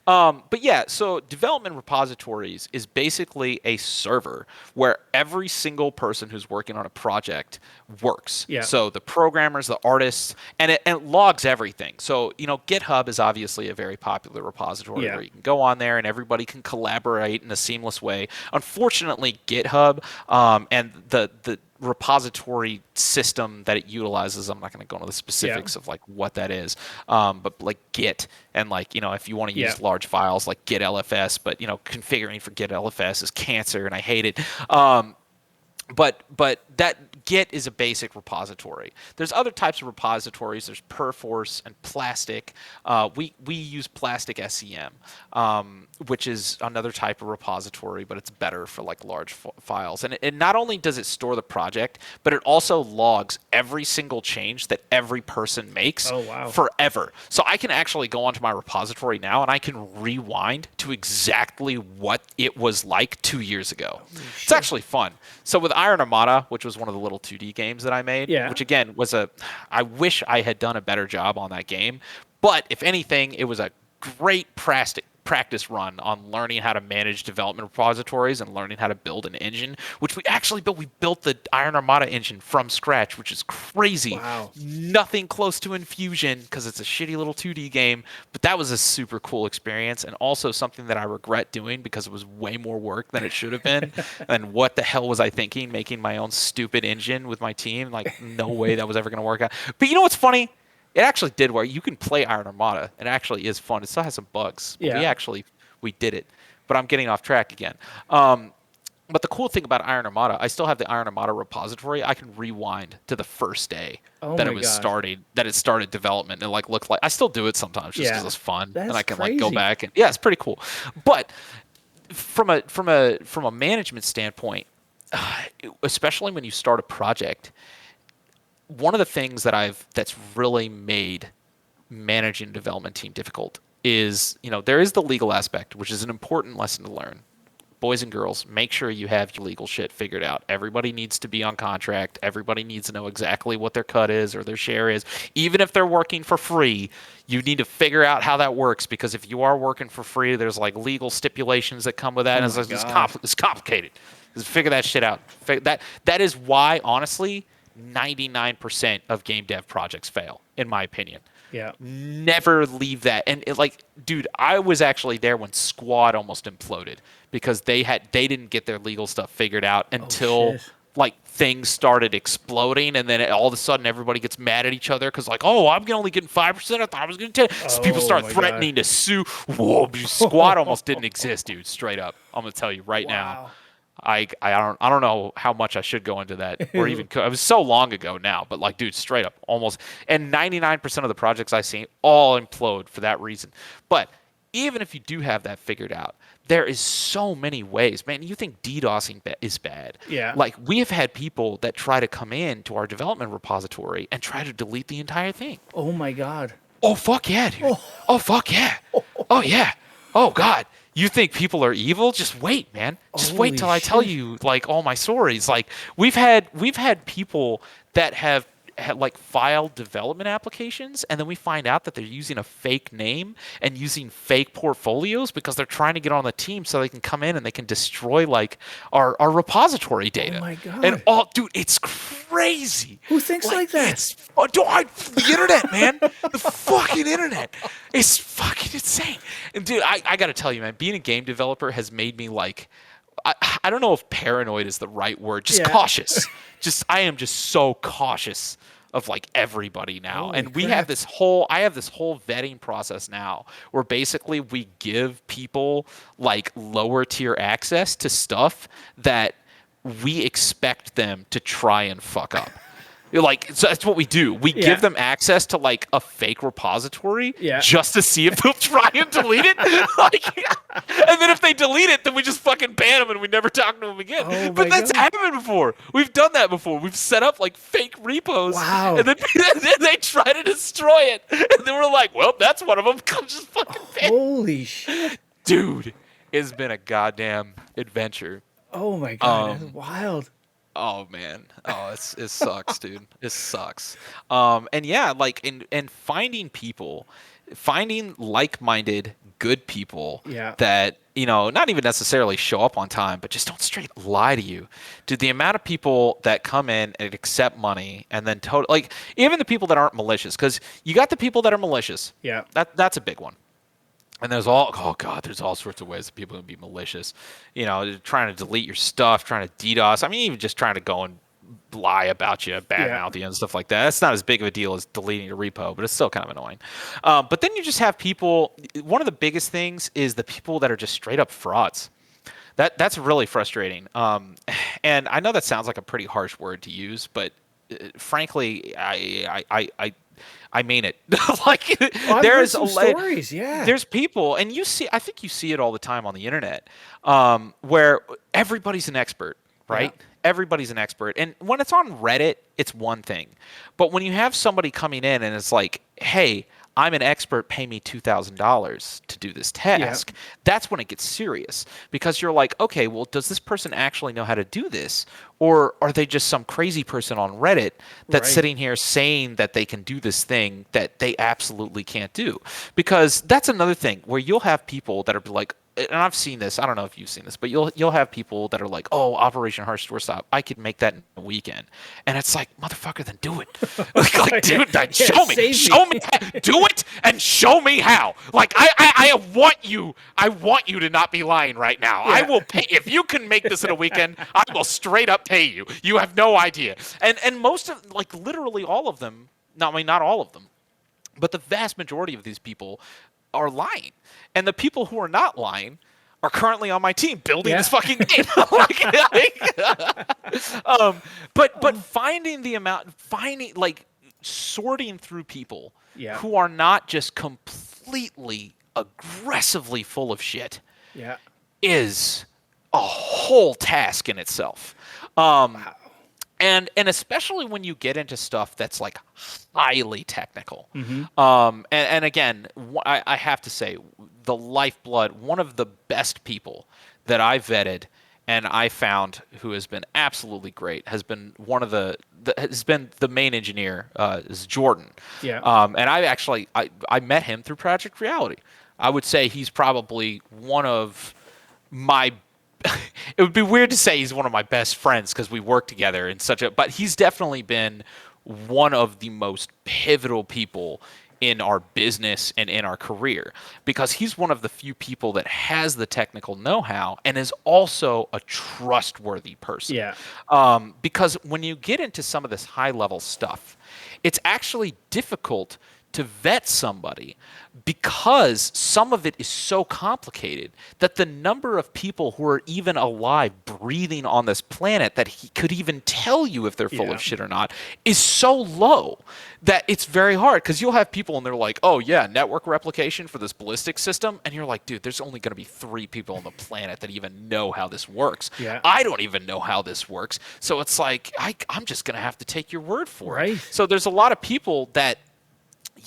right. But yeah, so development repositories is basically a server where every single person who's working on a project works. Yeah. So the programmers, the artists, and it logs everything. So, GitHub is obviously a very popular repository Yeah. where you can go on there and everybody can collaborate in a seamless way. Unfortunately, GitHub and the repository system that it utilizes, I'm not going to go into the specifics of like what that is, but like Git and like, if you want to use large files like Git LFS, but configuring for Git LFS is cancer and I hate it. But that Git is a basic repository. There's other types of repositories. There's Perforce and Plastic. We use Plastic SEM, which is another type of repository, but it's better for like large files. And it not only does it store the project, but it also logs every single change that every person makes forever. So I can actually go onto my repository now and I can rewind to exactly what it was like 2 years ago. It's actually fun. So with Iron Armada, which was one of the little 2D games that I made, which again was I wish I had done a better job on that game, but if anything, it was a great practice run on learning how to manage development repositories and learning how to build an engine, which we actually built. We built the Iron Armada engine from scratch, which is crazy. Wow. Nothing close to Infusion because it's a shitty little 2D game, but that was a super cool experience and also something that I regret doing because it was way more work than it should have been. And what the hell was I thinking, making my own stupid engine with my team? Like, no way that was ever going to work out. But you know what's funny? It actually did work. You can play Iron Armada. It actually is fun. It still has some bugs. But we did it. But I'm getting off track again. But the cool thing about Iron Armada, I still have the Iron Armada repository. I can rewind to the first day that it started development. And like looked like I still do it sometimes just because it's fun. That's and I can crazy. like go back and it's pretty cool. But from a management standpoint, especially when you start a project, one of the things that's really made managing a development team difficult is, there is the legal aspect, which is an important lesson to learn. Boys and girls, make sure you have your legal shit figured out. Everybody needs to be on contract. Everybody needs to know exactly what their cut is or their share is. Even if they're working for free, you need to figure out how that works, because if you are working for free, there's like legal stipulations that come with that, and it's complicated. Just figure that shit out. That is why, honestly, 99% of game dev projects fail, in my opinion. Yeah. Never leave that. And dude, I was actually there when Squad almost imploded because they didn't get their legal stuff figured out until things started exploding, and then all of a sudden everybody gets mad at each other because I'm only getting 5%. I thought I was getting 10. So people start threatening to sue. Whoa, Squad almost didn't exist, dude. Straight up, I'm gonna tell you right now. I don't know how much I should go into that, or even it was so long ago now, but dude, straight up almost. And 99% of the projects I see all implode for that reason. But even if you do have that figured out, there is so many ways, man. You think DDoSing is bad? Yeah. We have had people that try to come in to our development repository and try to delete the entire thing. Oh my God. Oh fuck yeah, dude. Oh fuck yeah. Oh yeah. Oh God. You think people are evil? Just wait, man. Just wait till I tell you all my stories. We've had people that have filed development applications, and then we find out that they're using a fake name and using fake portfolios because they're trying to get on the team so they can come in and they can destroy our repository data. Oh my God. And dude, it's crazy. Who thinks like that? The internet, man. The fucking internet. It's fucking insane. And dude, I gotta tell you, man, being a game developer has made me I don't know if paranoid is the right word. Just cautious. I am just so cautious of everybody now. Holy and we crap. have I have this whole vetting process now where basically we give people lower tier access to stuff that we expect them to try and fuck up. So that's what we do. We give them access to a fake repository just to see if they'll try and delete it. And then if they delete it, then we just fucking ban them and we never talk to them again. Oh but my that's God. happened before. We've done that before. We've set up fake repos. Wow. And then they try to destroy it. And then we're like, well, that's one of them. Come just fucking ban. Holy shit. Dude, it's been a goddamn adventure. Oh my God. That's wild. Oh man, it sucks, dude. It sucks. And yeah, and finding people, finding like-minded, good people that not even necessarily show up on time, but just don't straight lie to you. Dude, the amount of people that come in and accept money and then even the people that aren't malicious, because you got the people that are malicious. Yeah. That's a big one. And there's all sorts of ways that people can be malicious. Trying to delete your stuff, trying to DDoS. I mean, even just trying to go and lie about you, badmouth you, and stuff like that. That's not as big of a deal as deleting your repo, but it's still kind of annoying. But then you just have people. One of the biggest things is the people that are just straight up frauds. That's really frustrating. And I know that sounds like a pretty harsh word to use, but frankly, I mean it. There's stories, There's people, and I think you see it all the time on the internet, where everybody's an expert, right? Yeah. Everybody's an expert, and when it's on Reddit, it's one thing, but when you have somebody coming in and it's like, hey, I'm an expert, pay me $2,000 to do this task. Yeah. That's when it gets serious, because you're like, okay, well, does this person actually know how to do this? Or are they just some crazy person on Reddit that's sitting here saying that they can do this thing that they absolutely can't do? Because that's another thing where you'll have people that are like, and I've seen this, I don't know if you've seen this, but you'll have people that are like, oh, Operation Harshdoorstop, I could make that in a weekend. And it's like, motherfucker, then do it. Dude, show me, do it and show me how. I want you to not be lying right now. Yeah. I will pay, if you can make this in a weekend, I will straight up pay you. You have no idea. And most of, literally all of them, not all of them, but the vast majority of these people are lying. And the people who are not lying are currently on my team building this fucking game. But sorting through people who are not just completely aggressively full of shit is a whole task in itself. And especially when you get into stuff that's like highly technical. And again, I have to say, the lifeblood, one of the best people that I vetted and I found who has been absolutely great has been one of has been the main engineer is Jordan. Yeah. And I met him through Project Reality. I would say he's probably one of my it would be weird to say he's one of my best friends because we work together in but he's definitely been one of the most pivotal people in our business and in our career because he's one of the few people that has the technical know-how and is also a trustworthy person. Yeah. Because when you get into some of this high-level stuff, it's actually difficult to vet somebody because some of it is so complicated that the number of people who are even alive breathing on this planet that he could even tell you if they're full of shit or not is so low that it's very hard because you'll have people and they're like, oh yeah, network replication for this ballistic system, and you're like, dude, there's only going to be 3 people on the planet that even know how this works. I don't even know how this works, so it's like I'm just going to have to take your word for it. So there's a lot of people that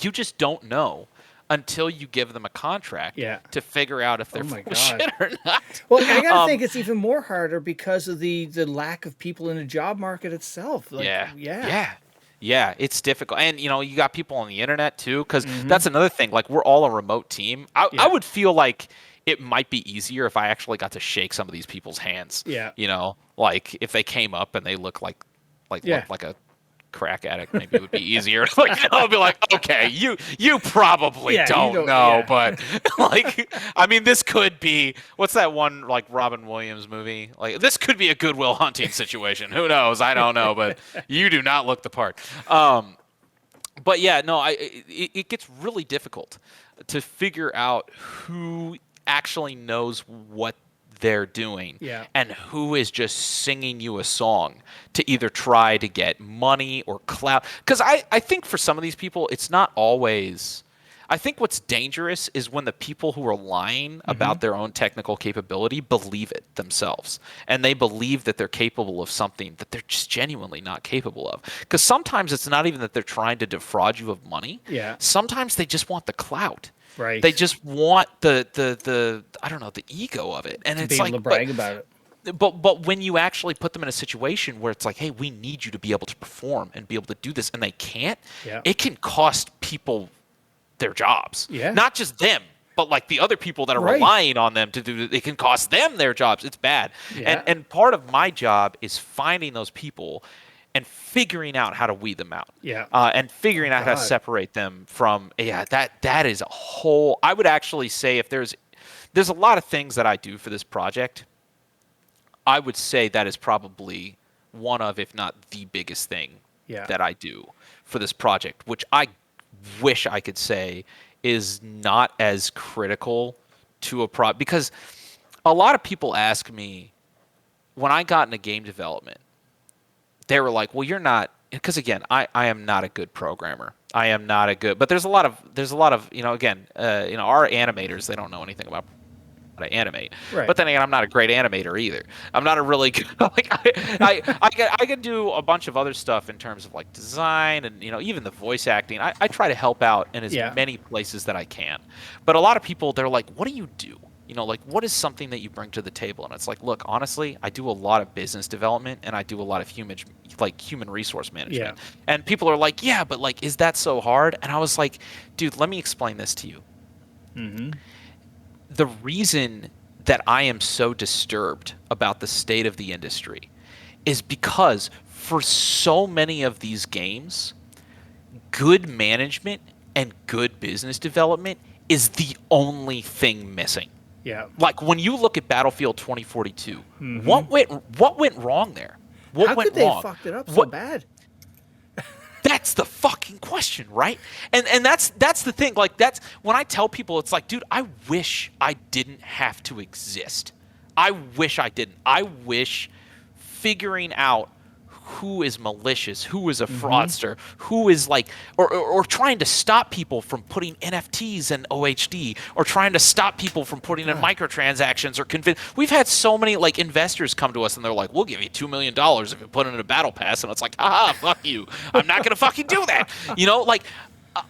you just don't know until you give them a contract to figure out if they're full of shit or not. Well, I gotta think it's even more harder because of the lack of people in the job market itself. Like, yeah, it's difficult. And, you got people on the internet, too, because that's another thing. Like, we're all a remote team. I would feel like it might be easier if I actually got to shake some of these people's hands. Like, if they came up and they looked like a crack addict, maybe it would be easier. I'll be like, okay, you probably don't know, but like, I mean, this could be what's that one like Robin Williams movie? Like, this could be a Good Will Hunting situation. Who knows? I don't know, but you do not look the part. But yeah, no, it gets really difficult to figure out who actually knows what they're doing and who is just singing you a song to either try to get money or clout. Because I think for some of these people, it's not always... I think what's dangerous is when the people who are lying about their own technical capability believe it themselves. And they believe that they're capable of something that they're just genuinely not capable of. Because sometimes it's not even that they're trying to defraud you of money. Sometimes they just want the clout. They just want the I don't know, the ego of it. And it's like, able to brag about it. But when you actually put them in a situation where it's like, hey, we need you to be able to perform and be able to do this, and they can't, it can cost people their jobs. Not just them, but like the other people that are relying on them to do it can cost them their jobs. It's bad. And part of my job is finding those people and figuring out how to weed them out. And figuring out how to separate them from that is a whole... I would actually say if there's a lot of things that I do for this project. I would say that is probably one of, if not the biggest thing that I do for this project, which I wish I could say is not as critical to a project. Because a lot of people ask me, when I got into game development, they were like, well, you're not... Because again, I am not a good programmer. I am not a good... But there's a lot of again, our animators, they don't know anything about how to animate. But then again, I'm not a great animator either. I'm not a really good... Like, I can do a bunch of other stuff in terms of like design and even the voice acting. I try to help out in as many places that I can. But a lot of people, they're like, what do you do? Like, what is something that you bring to the table? And it's like, look, honestly, I do a lot of business development and I do a lot of human resource management. And people are like, yeah, but like, is that so hard? And I was like, dude, let me explain this to you. The reason that I am so disturbed about the state of the industry is because for so many of these games, good management and good business development is the only thing missing. Like when you look at Battlefield 2042, what went wrong there? What How went could they wrong? fucked it up so bad? That's the fucking question, right? And that's the thing. Like, that's when I tell people, it's like, dude, I wish I didn't have to exist. I wish I didn't. I wish figuring out who is malicious, who is a fraudster, who is like, or trying to stop people from putting NFTs in OHD, or trying to stop people from putting in microtransactions, or convince. We've had so many like investors come to us and they're like, "We'll give you $2 million if you put in a battle pass," and it's like, "Haha, fuck you! I'm not gonna fucking do that." You know, like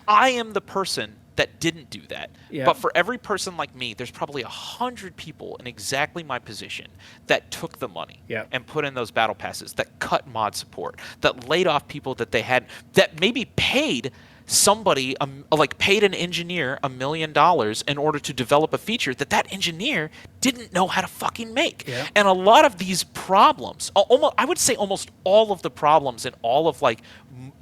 I am the person that didn't do that. Yeah. But for every person like me, there's probably 100 people in exactly my position that took the money Yeah. and put in those battle passes, that cut mod support, that laid off people that they had, that maybe paid somebody, like paid an engineer $1 million in order to develop a feature that engineer didn't know how to fucking make. Yeah. And a lot of these problems, I would say almost all of the problems in all of like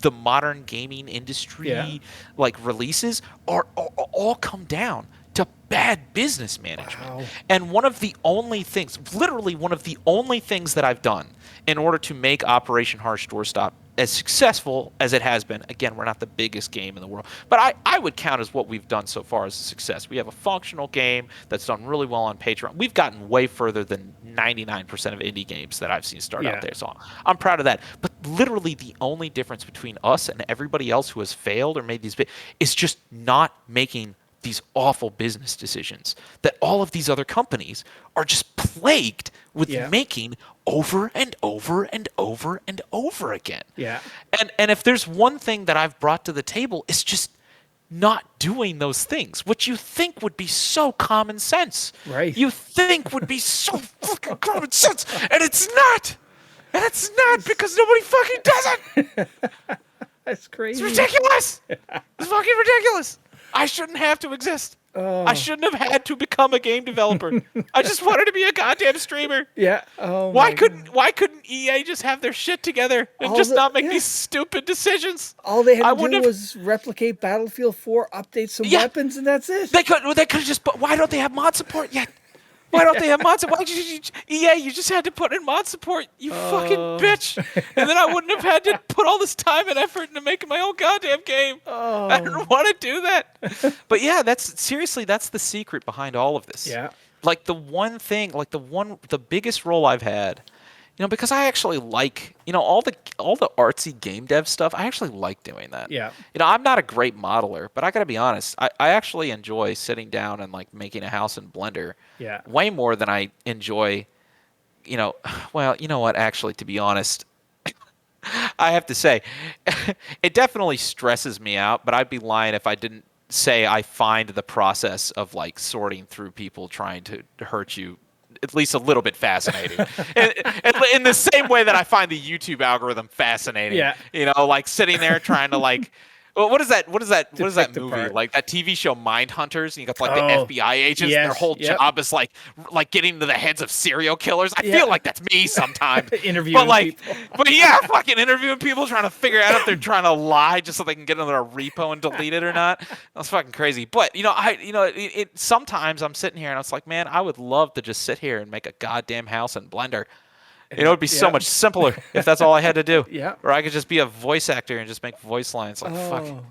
the modern gaming industry, Yeah. like releases are all come down to bad business management. Wow. And one of the only things, literally one of the only things that I've done in order to make Operation Harsh Doorstop as successful as it has been, again, we're not the biggest game in the world, but I would count as what we've done so far as a success. We have a functional game that's done really well on Patreon. We've gotten way further than 99% of indie games that I've seen start Yeah. out there, so I'm proud of that. But literally the only difference between us and everybody else who has failed or made these is just not making these awful business decisions that all of these other companies are just plagued with Yeah. making over and over and over and over again. Yeah. And if there's one thing that I've brought to the table, it's just not doing those things, which you think would be so common sense. Right. You think would be so fucking common sense, and it's not. And it's not because nobody fucking does it. That's crazy. It's ridiculous. It's fucking ridiculous. I shouldn't have to exist. I shouldn't have had to become a game developer. I just wanted to be a goddamn streamer. Yeah. Oh, Why my couldn't EA just have their shit together and All just the- not make yeah. these stupid decisions? All they I had to wouldn't do have- was replicate Battlefield 4, update some Yeah. weapons, and that's it. They could have just put. Why don't they have mod support yet? Why don't they have mod support? Why did EA, you just had to put in mod support, you fucking bitch. And then I wouldn't have had to put all this time and effort into making my own goddamn game. I don't want to do that. But yeah, that's the secret behind all of this. Yeah. Like the one thing, the biggest role I've had, because I actually like, all the artsy game dev stuff. I actually like doing that. Yeah. I'm not a great modeler, but I got to be honest. I actually enjoy sitting down and like making a house in Blender. Yeah. Way more than I enjoy, well, you know what? Actually, to be honest, I have to say, it definitely stresses me out. But I'd be lying if I didn't say I find the process of like sorting through people trying to hurt you at least a little bit fascinating. and in the same way that I find the YouTube algorithm fascinating. Yeah. Like sitting there trying to like, well, what is that Detective movie? part. Like that TV show Mindhunters, and you got like Oh, the FBI agents, and their yes, whole yep. job is like getting to the heads of serial killers. I Yeah. feel like that's me sometimes. Interviewing but like, people. but yeah, fucking interviewing people, trying to figure out if they're trying to lie just so they can get into their repo and delete it or not. That's fucking crazy. But it sometimes I'm sitting here and it's like, man, I would love to just sit here and make a goddamn house in Blender. It'd be so Yeah. much simpler if that's all I had to do. Yeah. Or I could just be a voice actor and just make voice lines. Like, fuck. Oh,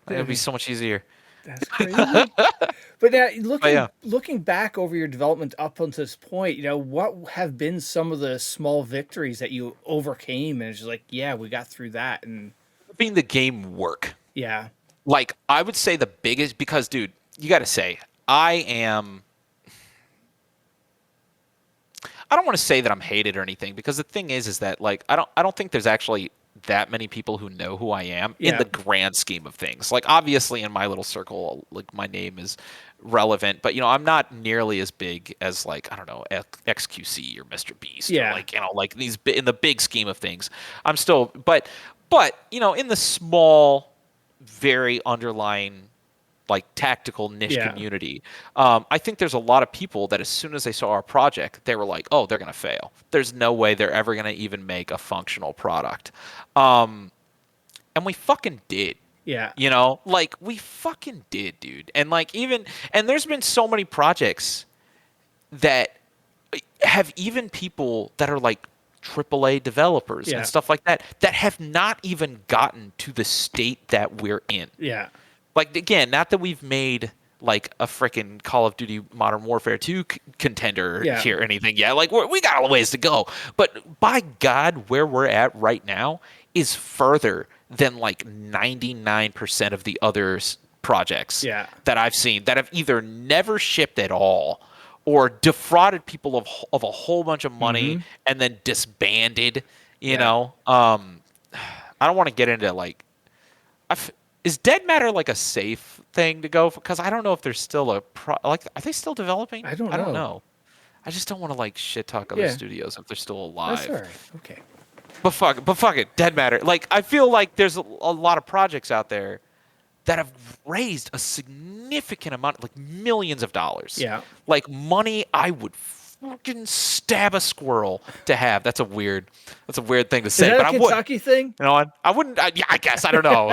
It would be so much easier. that's crazy. But now, yeah. looking back over your development up until this point, what have been some of the small victories that you overcame? And it's just like, yeah, we got through that. And Being the game work. yeah. Like, I would say the biggest, because, dude, you got to say, I don't want to say that I'm hated or anything, because the thing is that, like, I don't think there's actually that many people who know who I am in Yeah. the grand scheme of things. Like, obviously in my little circle, like, my name is relevant, but I'm not nearly as big as, like, I don't know, XQC or Mr. Beast. Yeah. Or like these in the big scheme of things. I'm still, but in the small, very underlying, like, tactical niche Yeah. community, I think there's a lot of people that as soon as they saw our project, they were like, oh, they're going to fail. There's no way they're ever going to even make a functional product. And we fucking did. Yeah. Like, we fucking did, dude. And like, and there's been so many projects that have even people that are like AAA developers Yeah. and stuff like that have not even gotten to the state that we're in. Yeah. Like, again, not that we've made like a freaking Call of Duty Modern Warfare 2 contender Yeah. here or anything yet. Like we got a ways to go. But by God, where we're at right now is further than like 99% of the other projects Yeah. that I've seen that have either never shipped at all or defrauded people of a whole bunch of money and then disbanded. You know, I don't want to get into like, is Dead Matter like a safe thing to go for? Because I don't know if there's still are they still developing? I don't know. I just don't want to like shit talk other studios if they're still alive. That's all right. Okay. But fuck it, Dead Matter. Like I feel like there's a lot of projects out there that have raised a significant amount, like millions of dollars. Yeah. Like money I would fucking stab a squirrel to have. That's a weird thing to say. Is that but a Kentucky thing? You know, I wouldn't. Yeah, I guess I don't know.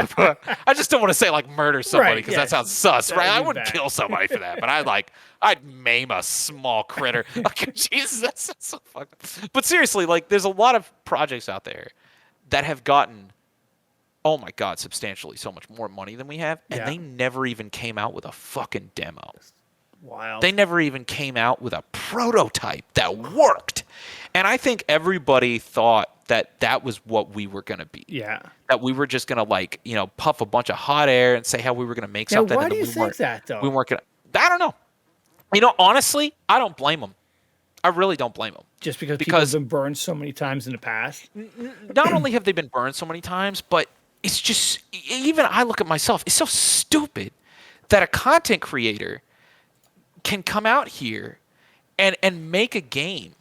I just don't want to say like murder somebody because that sounds sus, right? I wouldn't kill somebody for that, but I'd maim a small critter. Okay, Jesus, that's so fucking. But seriously, like, there's a lot of projects out there that have gotten, oh my God, substantially so much more money than we have, and they never even came out with a fucking demo. Wow. They never even came out with a prototype that worked. And I think everybody thought that that was what we were going to be. Yeah. That we were just going to, like, you know, puff a bunch of hot air and say how we were going to make Now, something. why and do you think that, though? We weren't going to. I don't know. You know, honestly, I don't blame them. I really don't blame them. Just because people have been burned so many times in the past? Not only have they been burned so many times, but it's just, even I look at myself, it's so stupid that a content creator can come out here and make a game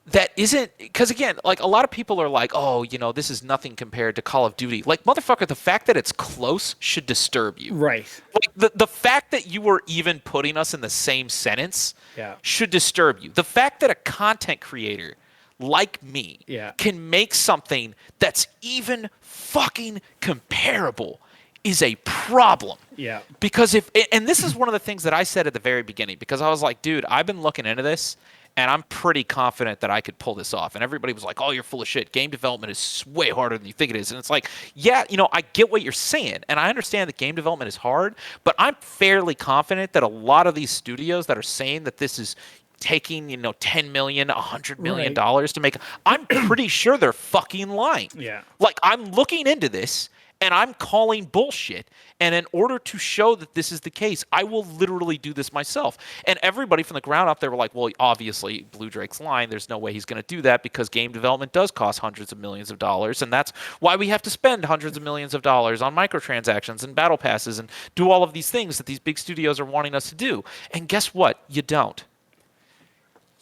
that isn't, because again, like, a lot of people are like, oh, you know, this is nothing compared to Call of Duty. Like, motherfucker, the fact that it's close should disturb you. Right. Like, the fact that you were even putting us in the same sentence should disturb you. The fact that a content creator like me can make something that's even fucking comparable is a problem. Yeah. Because and this is one of the things that I said at the very beginning, because I was like, dude, I've been looking into this and I'm pretty confident that I could pull this off. And everybody was like, oh, you're full of shit. Game development is way harder than you think it is. And it's like, yeah, you know, I get what you're saying. And I understand that game development is hard, but I'm fairly confident that a lot of these studios that are saying that this is taking, you know, $10 million, $100 million to make, I'm pretty sure they're fucking lying. Yeah. Like, I'm looking into this and I'm calling bullshit. And in order to show that this is the case, I will literally do this myself. And everybody from the ground up, they were like, well, obviously, Bluedrake's lying. There's no way he's going to do that because game development does cost hundreds of millions of dollars. And that's why we have to spend hundreds of millions of dollars on microtransactions and battle passes and do all of these things that these big studios are wanting us to do. And guess what? You don't.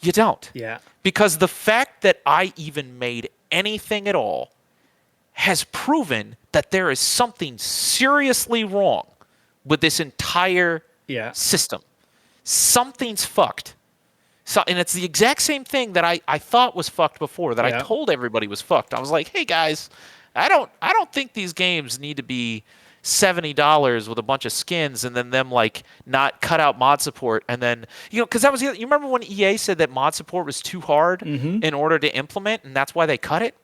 You don't. Yeah. Because the fact that I even made anything at all has proven that there is something seriously wrong with this entire system. Something's fucked. So, and it's the exact same thing that I thought was fucked before, that I told everybody was fucked. I was like, hey guys, I don't think these games need to be $70 with a bunch of skins and then them like not cut out mod support, and then, you know, because that was you remember when EA said that mod support was too hard in order to implement, and that's why they cut it?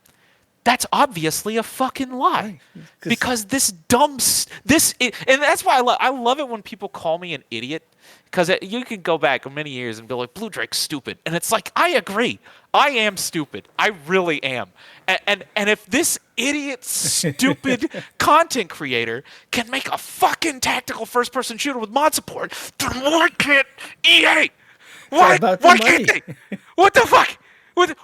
That's obviously a fucking lie. Right. Because this dumb, and that's why I love it when people call me an idiot. Because you can go back many years and be like, Bluedrake's stupid. And it's like, I agree. I am stupid. I really am. And if this idiot, stupid content creator can make a fucking tactical first-person shooter with mod support, then why can't EA? Why can't they? What the fuck?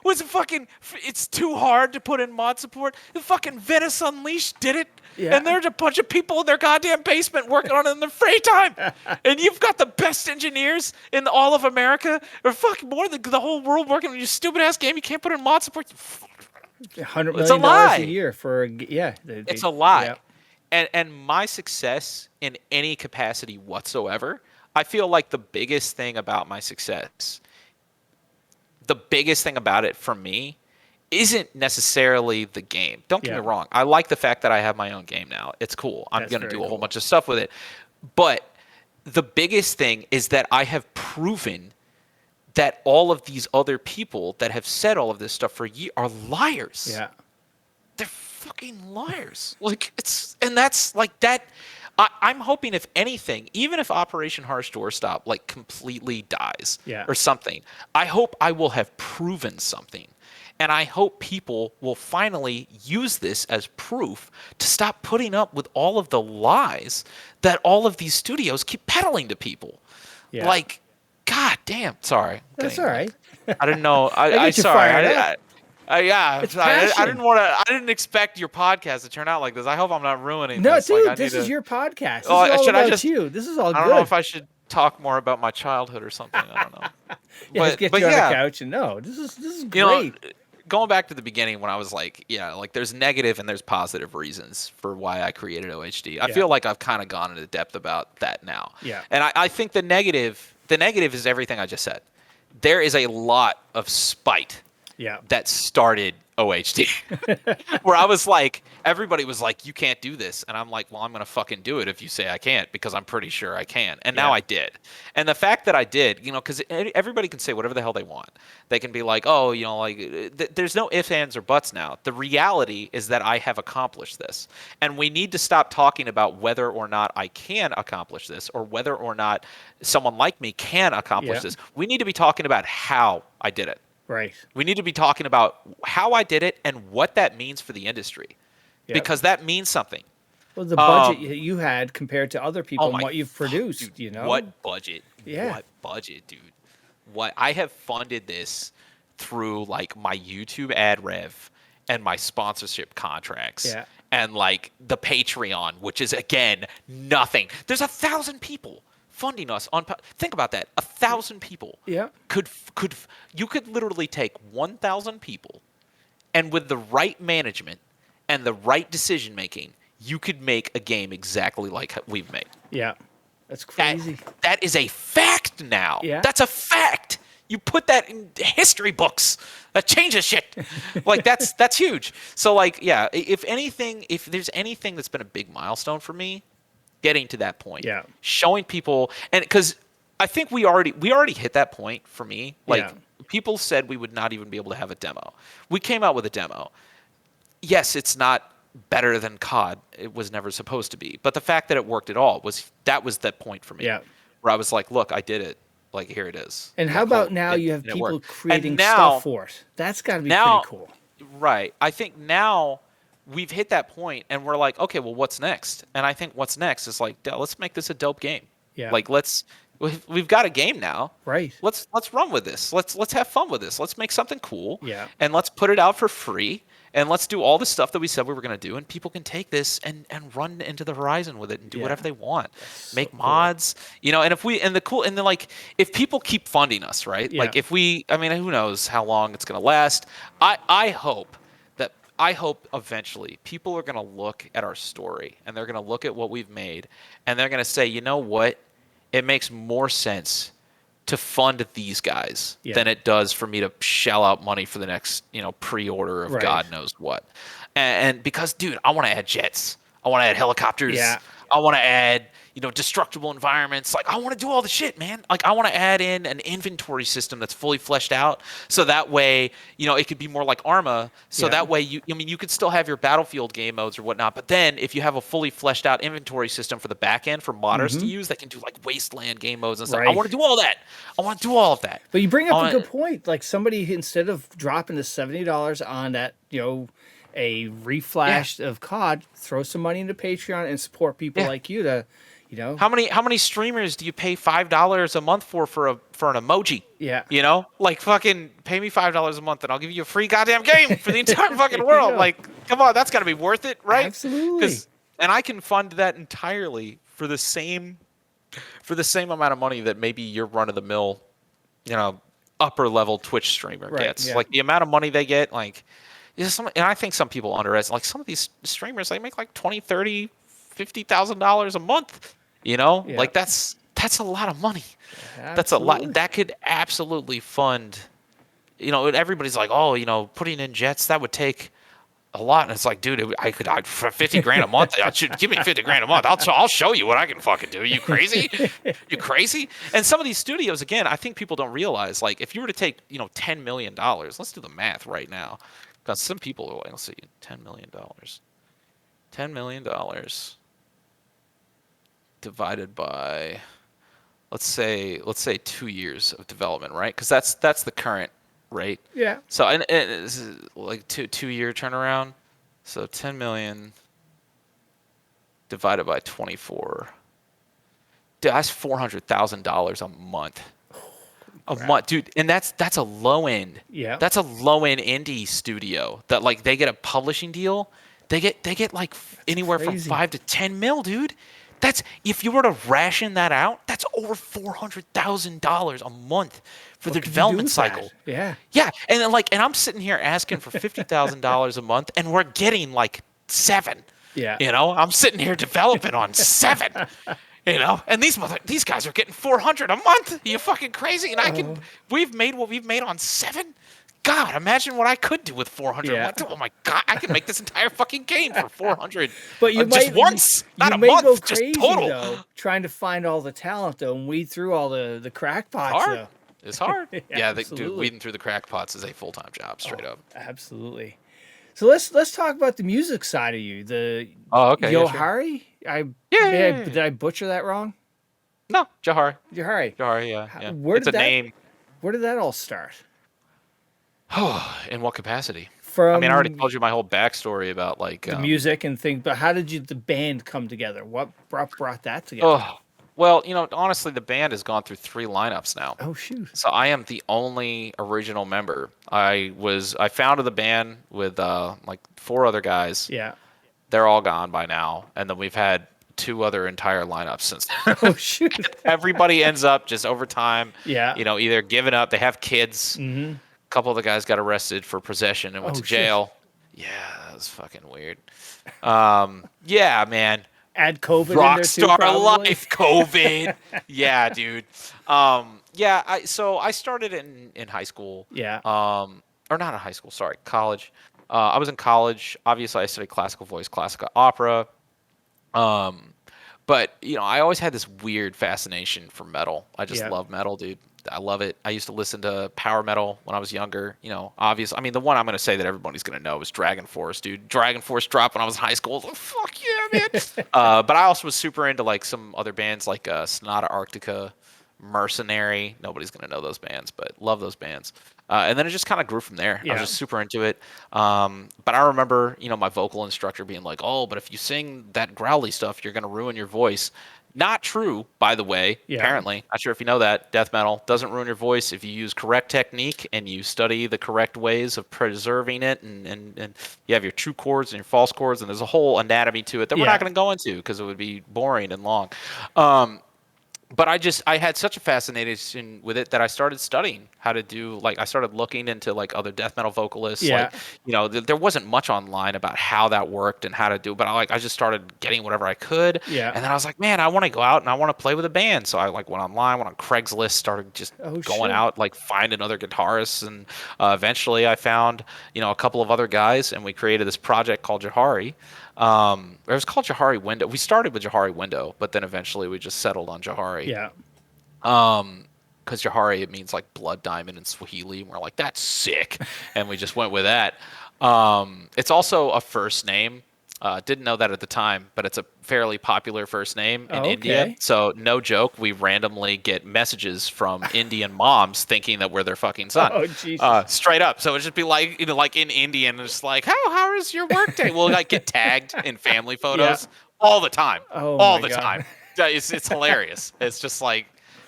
Was it fucking? It's too hard to put in mod support. The fucking Venice Unleashed did it, and there's a bunch of people in their goddamn basement working on it in their free time. And you've got the best engineers in all of America, or fucking more than the whole world working on your stupid ass game. You can't put in mod support. $100 million a year for it's a lie. Yeah. And my success in any capacity whatsoever, I feel like the biggest thing about my success. The biggest thing about it for me isn't necessarily the game. Don't get me wrong. I like the fact that I have my own game now. It's cool. I'm going to do a whole bunch of stuff with it. But the biggest thing is that I have proven that all of these other people that have said all of this stuff for years are liars. Yeah. They're fucking liars. Like, and that's like that. I'm hoping, if anything, even if Operation Harsh Doorstop like completely dies Yeah. or something, I hope I will have proven something. And I hope people will finally use this as proof to stop putting up with all of the lies that all of these studios keep peddling to people. Yeah. Like, god damn. Sorry. That's Getting, all like, right. I didn't know. I I get you sorry. fired up. Yeah, It's I passion. didn't want to. I didn't expect your podcast to turn out like this. I hope I'm not ruining No, this. Like, I dude, need this is to. your podcast. This is Oh, all should I about just? you. This is all I don't know good. if I should talk more about my childhood or something. I don't know. Yeah, just get but you on the yeah, couch and no, this is you know, great. going back to the beginning when I was like, yeah, like there's negative and there's positive reasons for why I created OHD. I Yeah. feel like I've kind of gone into depth about that now. Yeah. And I think the negative is everything I just said. There is a lot of spite Yeah. that started OHD, where I was like, everybody was like, you can't do this. And I'm like, well, I'm going to fucking do it if you say I can't, because I'm pretty sure I can. And now Yeah. I did. And the fact that I did, because everybody can say whatever the hell they want. They can be like, oh, like, there's no ifs, ands, or buts now. The reality is that I have accomplished this. And we need to stop talking about whether or not I can accomplish this or whether or not someone like me can accomplish Yeah. this. We need to be talking about how I did it. Right. We need to be talking about how I did it and what that means for the industry, Yep. because that means something. Well, the budget you had compared to other people Oh and my what you've fuck, produced, dude, What budget? Yeah. What budget, dude? What I have funded this through like my YouTube ad rev and my sponsorship contracts. Yeah. And like the Patreon, which is again nothing. There's 1,000 people funding us on. Think about that. 1,000 people. Yeah. You could literally take 1,000 people, and with the right management and the right decision making, you could make a game exactly like we've made. Yeah. That's crazy. That is a fact now. Yeah. That's a fact. You put that in history books. That changes shit. Like that's huge. So like, yeah, if there's anything that's been a big milestone for me, getting to that point. Yeah. Showing people, and because I think we already hit that point for me. Like Yeah. people said we would not even be able to have a demo. We came out with a demo. Yes, it's not better than COD. It was never supposed to be. But the fact that it worked at all was that point for me. Yeah. Where I was like, look, I did it. Like, here it is. And how Like, about holy- now and- you have and it people worked. creating And now, stuff for it? That's got to be now- pretty cool. Right. I think now we've hit that point and we're like, okay, well, what's next? And I think what's next is like, let's make this a dope game. Yeah. Like, we've got a game now. Right. Let's run with this. Let's have fun with this. Let's make something cool. Yeah. And let's put it out for free. And let's do all the stuff that we said we were going to do. And people can take this and run into the horizon with it and do Yeah. whatever they want. so Make cool. mods, and then like, if people keep funding us, right? Yeah. Like who knows how long it's going to last. I hope eventually people are going to look at our story and they're going to look at what we've made and they're going to say, you know what? It makes more sense to fund these guys Yeah. than it does for me to shell out money for the next, pre-order of Right. God knows what. And because, dude, I want to add jets. I want to add helicopters. Yeah. I want to add, destructible environments. Like, I want to do all the shit, man. Like, I want to add in an inventory system that's fully fleshed out. So that way, it could be more like Arma. So Yeah. that way, you could still have your Battlefield game modes or whatnot. But then if you have a fully fleshed out inventory system for the back end for modders to use, that can do like Wasteland game modes and stuff. I Right. want to do all that. I want to do all of that. But you bring up a On- good point. Like somebody, instead of dropping the $70 on that, a reflash of COD, throw some money into Patreon and support people Yeah. like you to, How many streamers do you pay $5 a month for an emoji? Yeah. Like, fucking pay me $5 a month and I'll give you a free goddamn game for the entire fucking world. Yeah. Like, come on, that's got to be worth it, right? Absolutely. And I can fund that entirely for the same amount of money that maybe your run of the mill, upper level Twitch streamer Right, gets. yeah. Like the amount of money they get, like, and I think some people underestimate. Like some of these streamers, they make like $20,000, $30,000, $50,000 a month. Yeah. Like that's a lot of money. That's a Absolutely. lot. That could absolutely fund. Everybody's like, oh, putting in jets, that would take a lot. And it's like, dude, for 50 grand a month. Give me 50 grand a month. I'll show you what I can fucking do. You crazy? You crazy? And some of these studios, again, I think people don't realize, like, if you were to take, $10 million, let's do the math right now. Because some people are like, let's see, $10 million. $10 million divided by, let's say 2 years of development, right? Because that's the current rate. Yeah. So and this is like 2 year turnaround. So 10 million divided by 24. Dude, that's $400,000 a month. A month, dude, and that's a low end. Yeah. That's a low end indie studio that like they get a publishing deal. They get like anywhere from crazy. 5 to 10 mil, dude. That's if you were to ration that out, that's over $400,000 a month for the What could you do development with cycle. that? Yeah. Yeah, and then, and I'm sitting here asking for $50,000 a month, and we're getting like 7. Yeah. I'm sitting here developing on 7. And these guys are getting 400 a month. Are you fucking crazy? And we've made what we've made on 7. God, imagine what I could do with 400. Yeah. Oh my God, I can make this entire fucking game for 400. But you just might once, not you a may month, go just crazy total. though, trying to find all the talent though, and weed through all the crackpots Hard. though. It's hard. Dude, absolutely. weeding through the crackpots is a full-time job, straight up. Absolutely. So let's talk about the music side of you. The Okay. Yeah, sure. Yohari. Yeah. Did I butcher that wrong? No, Jahari. Yohari. Jahari, yeah. Where It's did a that, name. Where did that all start? In what capacity? From I mean, I already told you my whole backstory about like the music and things, but how did the band come together? What brought that together? Oh, well, honestly, the band has gone through 3 lineups now. Oh shoot. So I am the only original member. I founded the band with like 4 other guys. Yeah. They're all gone by now, and then we've had 2 other entire lineups since. Oh shoot. Everybody ends up just over time. Yeah. Either giving up. They have kids. Mm-hmm. A couple of the guys got arrested for possession and went to shit. jail. Yeah, that was fucking weird. Yeah, man. Add COVID in there too, Rockstar probably. life, COVID. Yeah, dude. Yeah. I started in high school. Yeah. Or not in high school. Sorry, college. I was in college. Obviously, I studied classical voice, classical opera. But I always had this weird fascination for metal. I just love metal, dude. I love it. I used to listen to power metal when I was younger. Obviously, I mean, the one I'm going to say that everybody's going to know is Dragon Force, dude. Dragon Force dropped when I was in high school. I was like, fuck yeah, man. But I also was super into like some other bands like Sonata Arctica, Mercenary. Nobody's going to know those bands, but love those bands. And then it just kind of grew from there. I was just super into it. But I remember, my vocal instructor being like, oh, but if you sing that growly stuff, you're going to ruin your voice. Not true, by the way, apparently. Not sure if you know that. Death metal doesn't ruin your voice if you use correct technique and you study the correct ways of preserving it. And you have your true chords and your false chords. And there's a whole anatomy to it that we're not going to go into because it would be boring and long. But I had such a fascination with it that I started studying how to do, I started looking into like other death metal vocalists. Yeah. There wasn't much online about how that worked and how to do it, but I just started getting whatever I could. Yeah. And then I was like, man, I want to go out and I want to play with a band. So I went online, went on Craigslist, started just going out, finding other guitarists. And eventually I found, a couple of other guys and we created this project called Jahari. It was called Jahari Window. We started with Jahari Window, but then eventually we just settled on Jahari. Yeah. Because Jahari, it means like blood diamond in Swahili. And we're like, that's sick. And we just went with that. It's also a first name. Didn't know that at the time, but it's a fairly popular first name in India. So no joke, we randomly get messages from Indian moms thinking that we're their fucking son. Oh, Jesus. Straight up. So it'd just be like, like in Indian, it's like, how is your work day? We'll get tagged in family photos all the time. Oh, all my the God. time. It's hilarious. It's just like,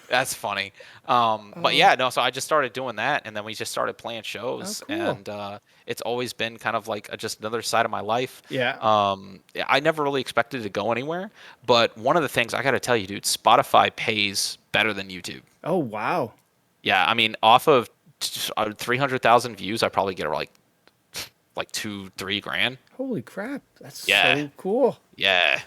that's funny. But yeah, no, so I just started doing that, and then we just started playing shows, cool. and it's always been kind of like just another side of my life. Yeah. I never really expected to go anywhere, but one of the things I got to tell you, dude, Spotify pays better than YouTube. Oh, wow. Yeah, I mean, off of 300,000 views, I probably get like 2-3 grand. Holy crap. That's Yeah. so cool. Yeah.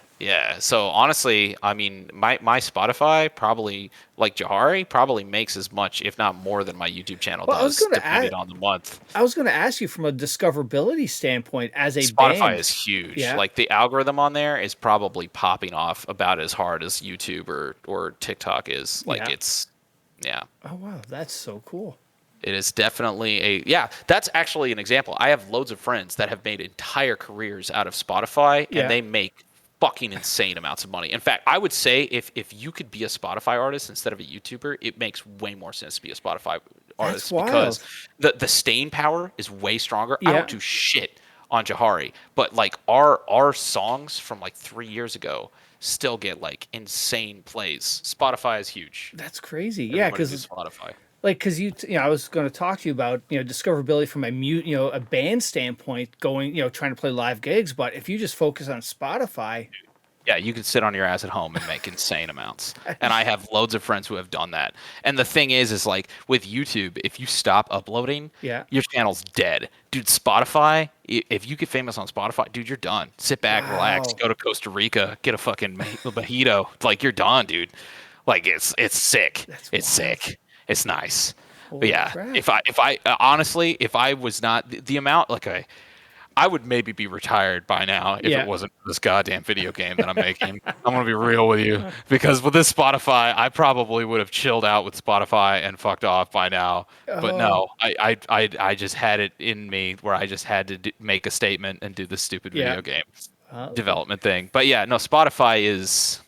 So honestly, I mean, my Spotify probably, like Jahari, probably makes as much, if not more, than my YouTube channel does, depending on the month. I was going to ask you from a discoverability standpoint as a Spotify band. is huge. Yeah. Like the algorithm on there is probably popping off about as hard as YouTube or TikTok is. Like Oh, wow. That's so cool. It is definitely that's actually an example. I have loads of friends that have made entire careers out of Spotify, and they make fucking insane amounts of money. In fact, I would say if you could be a Spotify artist instead of a YouTuber, it makes way more sense to be a Spotify artist because the staying power is way stronger. I don't do shit on Jahari, but like our songs from like 3 years ago still get like insane plays. Spotify is huge. That's crazy. Everybody Yeah, because Spotify. Like, because I was going to talk to you about, discoverability from a band standpoint, going, trying to play live gigs. But if you just focus on Spotify, yeah, you can sit on your ass at home and make insane amounts. And I have loads of friends who have done that. And the thing is like with YouTube, if you stop uploading, your channel's dead. Dude, Spotify, if you get famous on Spotify, dude, you're done. Sit back, relax, go to Costa Rica, get a fucking mojito. Like, you're done, dude. Like, it's sick. It's sick. It's nice. But yeah, crap. if I honestly, if I was not the amount, like I would maybe be retired by now if it wasn't this goddamn video game that I'm making. I'm gonna be real with you, because with this Spotify, I probably would have chilled out with Spotify and fucked off by now. But no, I just had it in me where I just had to make a statement and do the stupid video game development thing. But yeah, no, Spotify is.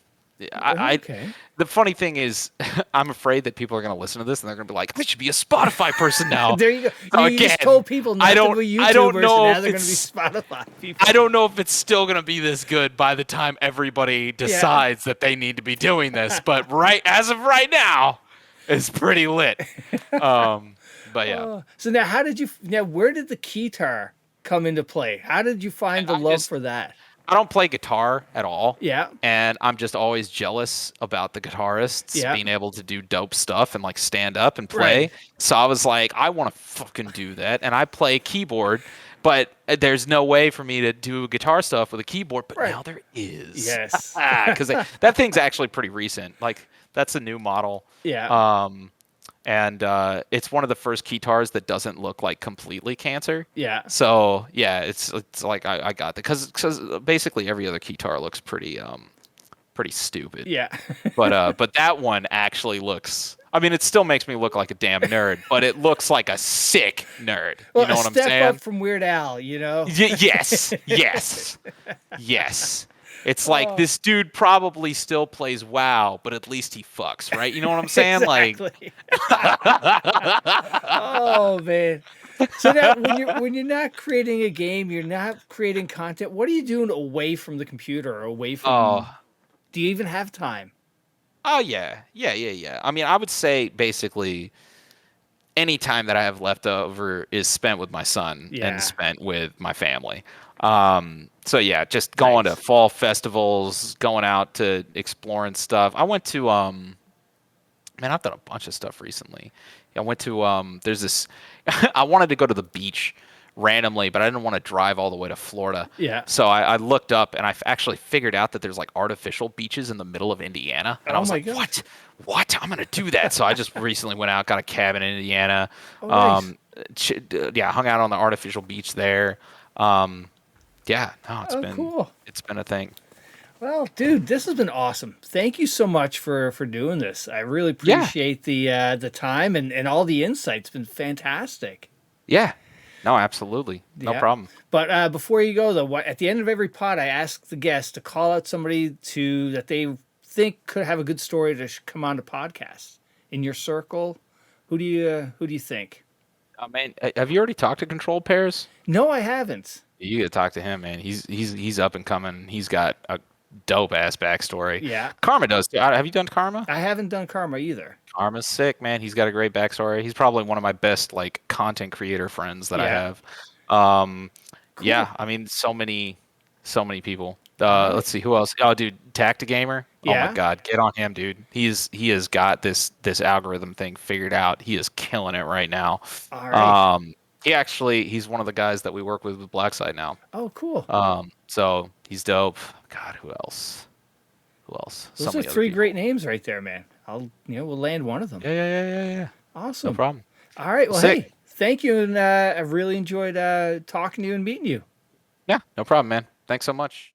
The funny thing is, I'm afraid that people are going to listen to this and they're going to be like, I should be a Spotify person now. There you go. So you just told people not to be YouTubers, I don't know and now if they're going to be Spotify people. I don't know if it's still going to be this good by the time everybody decides that they need to be doing this. But as of right now, it's pretty lit. But yeah. So now where did the keytar come into play? How did you find the love for that? I don't play guitar at all. Yeah. And I'm just always jealous about the guitarists being able to do dope stuff and like stand up and play. Right. So I was like, I want to fucking do that. And I play keyboard, but there's no way for me to do guitar stuff with a keyboard. But now there is. Yes. Because that thing's actually pretty recent. Like, that's a new model. Yeah. And it's one of the first keytars that doesn't look like completely cancer. Yeah. So yeah, it's like I got that because basically every other keytar looks pretty stupid. Yeah. but that one actually looks. I mean, it still makes me look like a damn nerd, but it looks like a sick nerd. Well, you know what I'm saying? Step up from Weird Al, Yes. It's like this dude probably still plays WoW, but at least he fucks, right? You know what I'm saying? Exactly. Oh man. So now when you're not creating a game, you're not creating content, what are you doing away from the computer or away from do you even have time? Oh yeah. I mean, I would say basically any time that I have left over is spent with my son and spent with my family. So yeah, just going to fall festivals, going out to exploring stuff. I went to man, I've done a bunch of stuff recently. I went to there's this I wanted to go to the beach randomly, but I didn't want to drive all the way to Florida. Yeah. So I looked up and I actually figured out that there's like artificial beaches in the middle of Indiana. And I was like, God. What? I'm going to do that. So I just recently went out, got a cabin in Indiana. Nice. Hung out on the artificial beach there. It's been a thing. Well, dude, this has been awesome. Thank you so much for doing this. I really appreciate the time and all the insights. It's been fantastic. Yeah. No, absolutely. No problem. But before you go, though, at the end of every pod, I ask the guests to call out somebody that they think could have a good story to come on the podcast. In your circle, who do you think? Man, have you already talked to Control Pairs? No, I haven't. You got to talk to him, man. He's up and coming. He's got a dope ass backstory. Yeah. Karma does too. Have you done Karma? I haven't done Karma either. Karma's sick, man. He's got a great backstory. He's probably one of my best like content creator friends that I have. Cool. Yeah, I mean so many people. Let's see who else. Oh, dude, Tactigamer. Yeah. Oh my God, get on him, dude. He has got this algorithm thing figured out. He is killing it right now. All right. He's one of the guys that we work with Blacksite now. Oh, cool. So he's dope. God, who else? Those are three great names right there, man. We'll land one of them. Yeah. Awesome. No problem. All right. Well, hey, thank you, and I've really enjoyed talking to you and meeting you. Yeah, no problem, man. Thanks so much.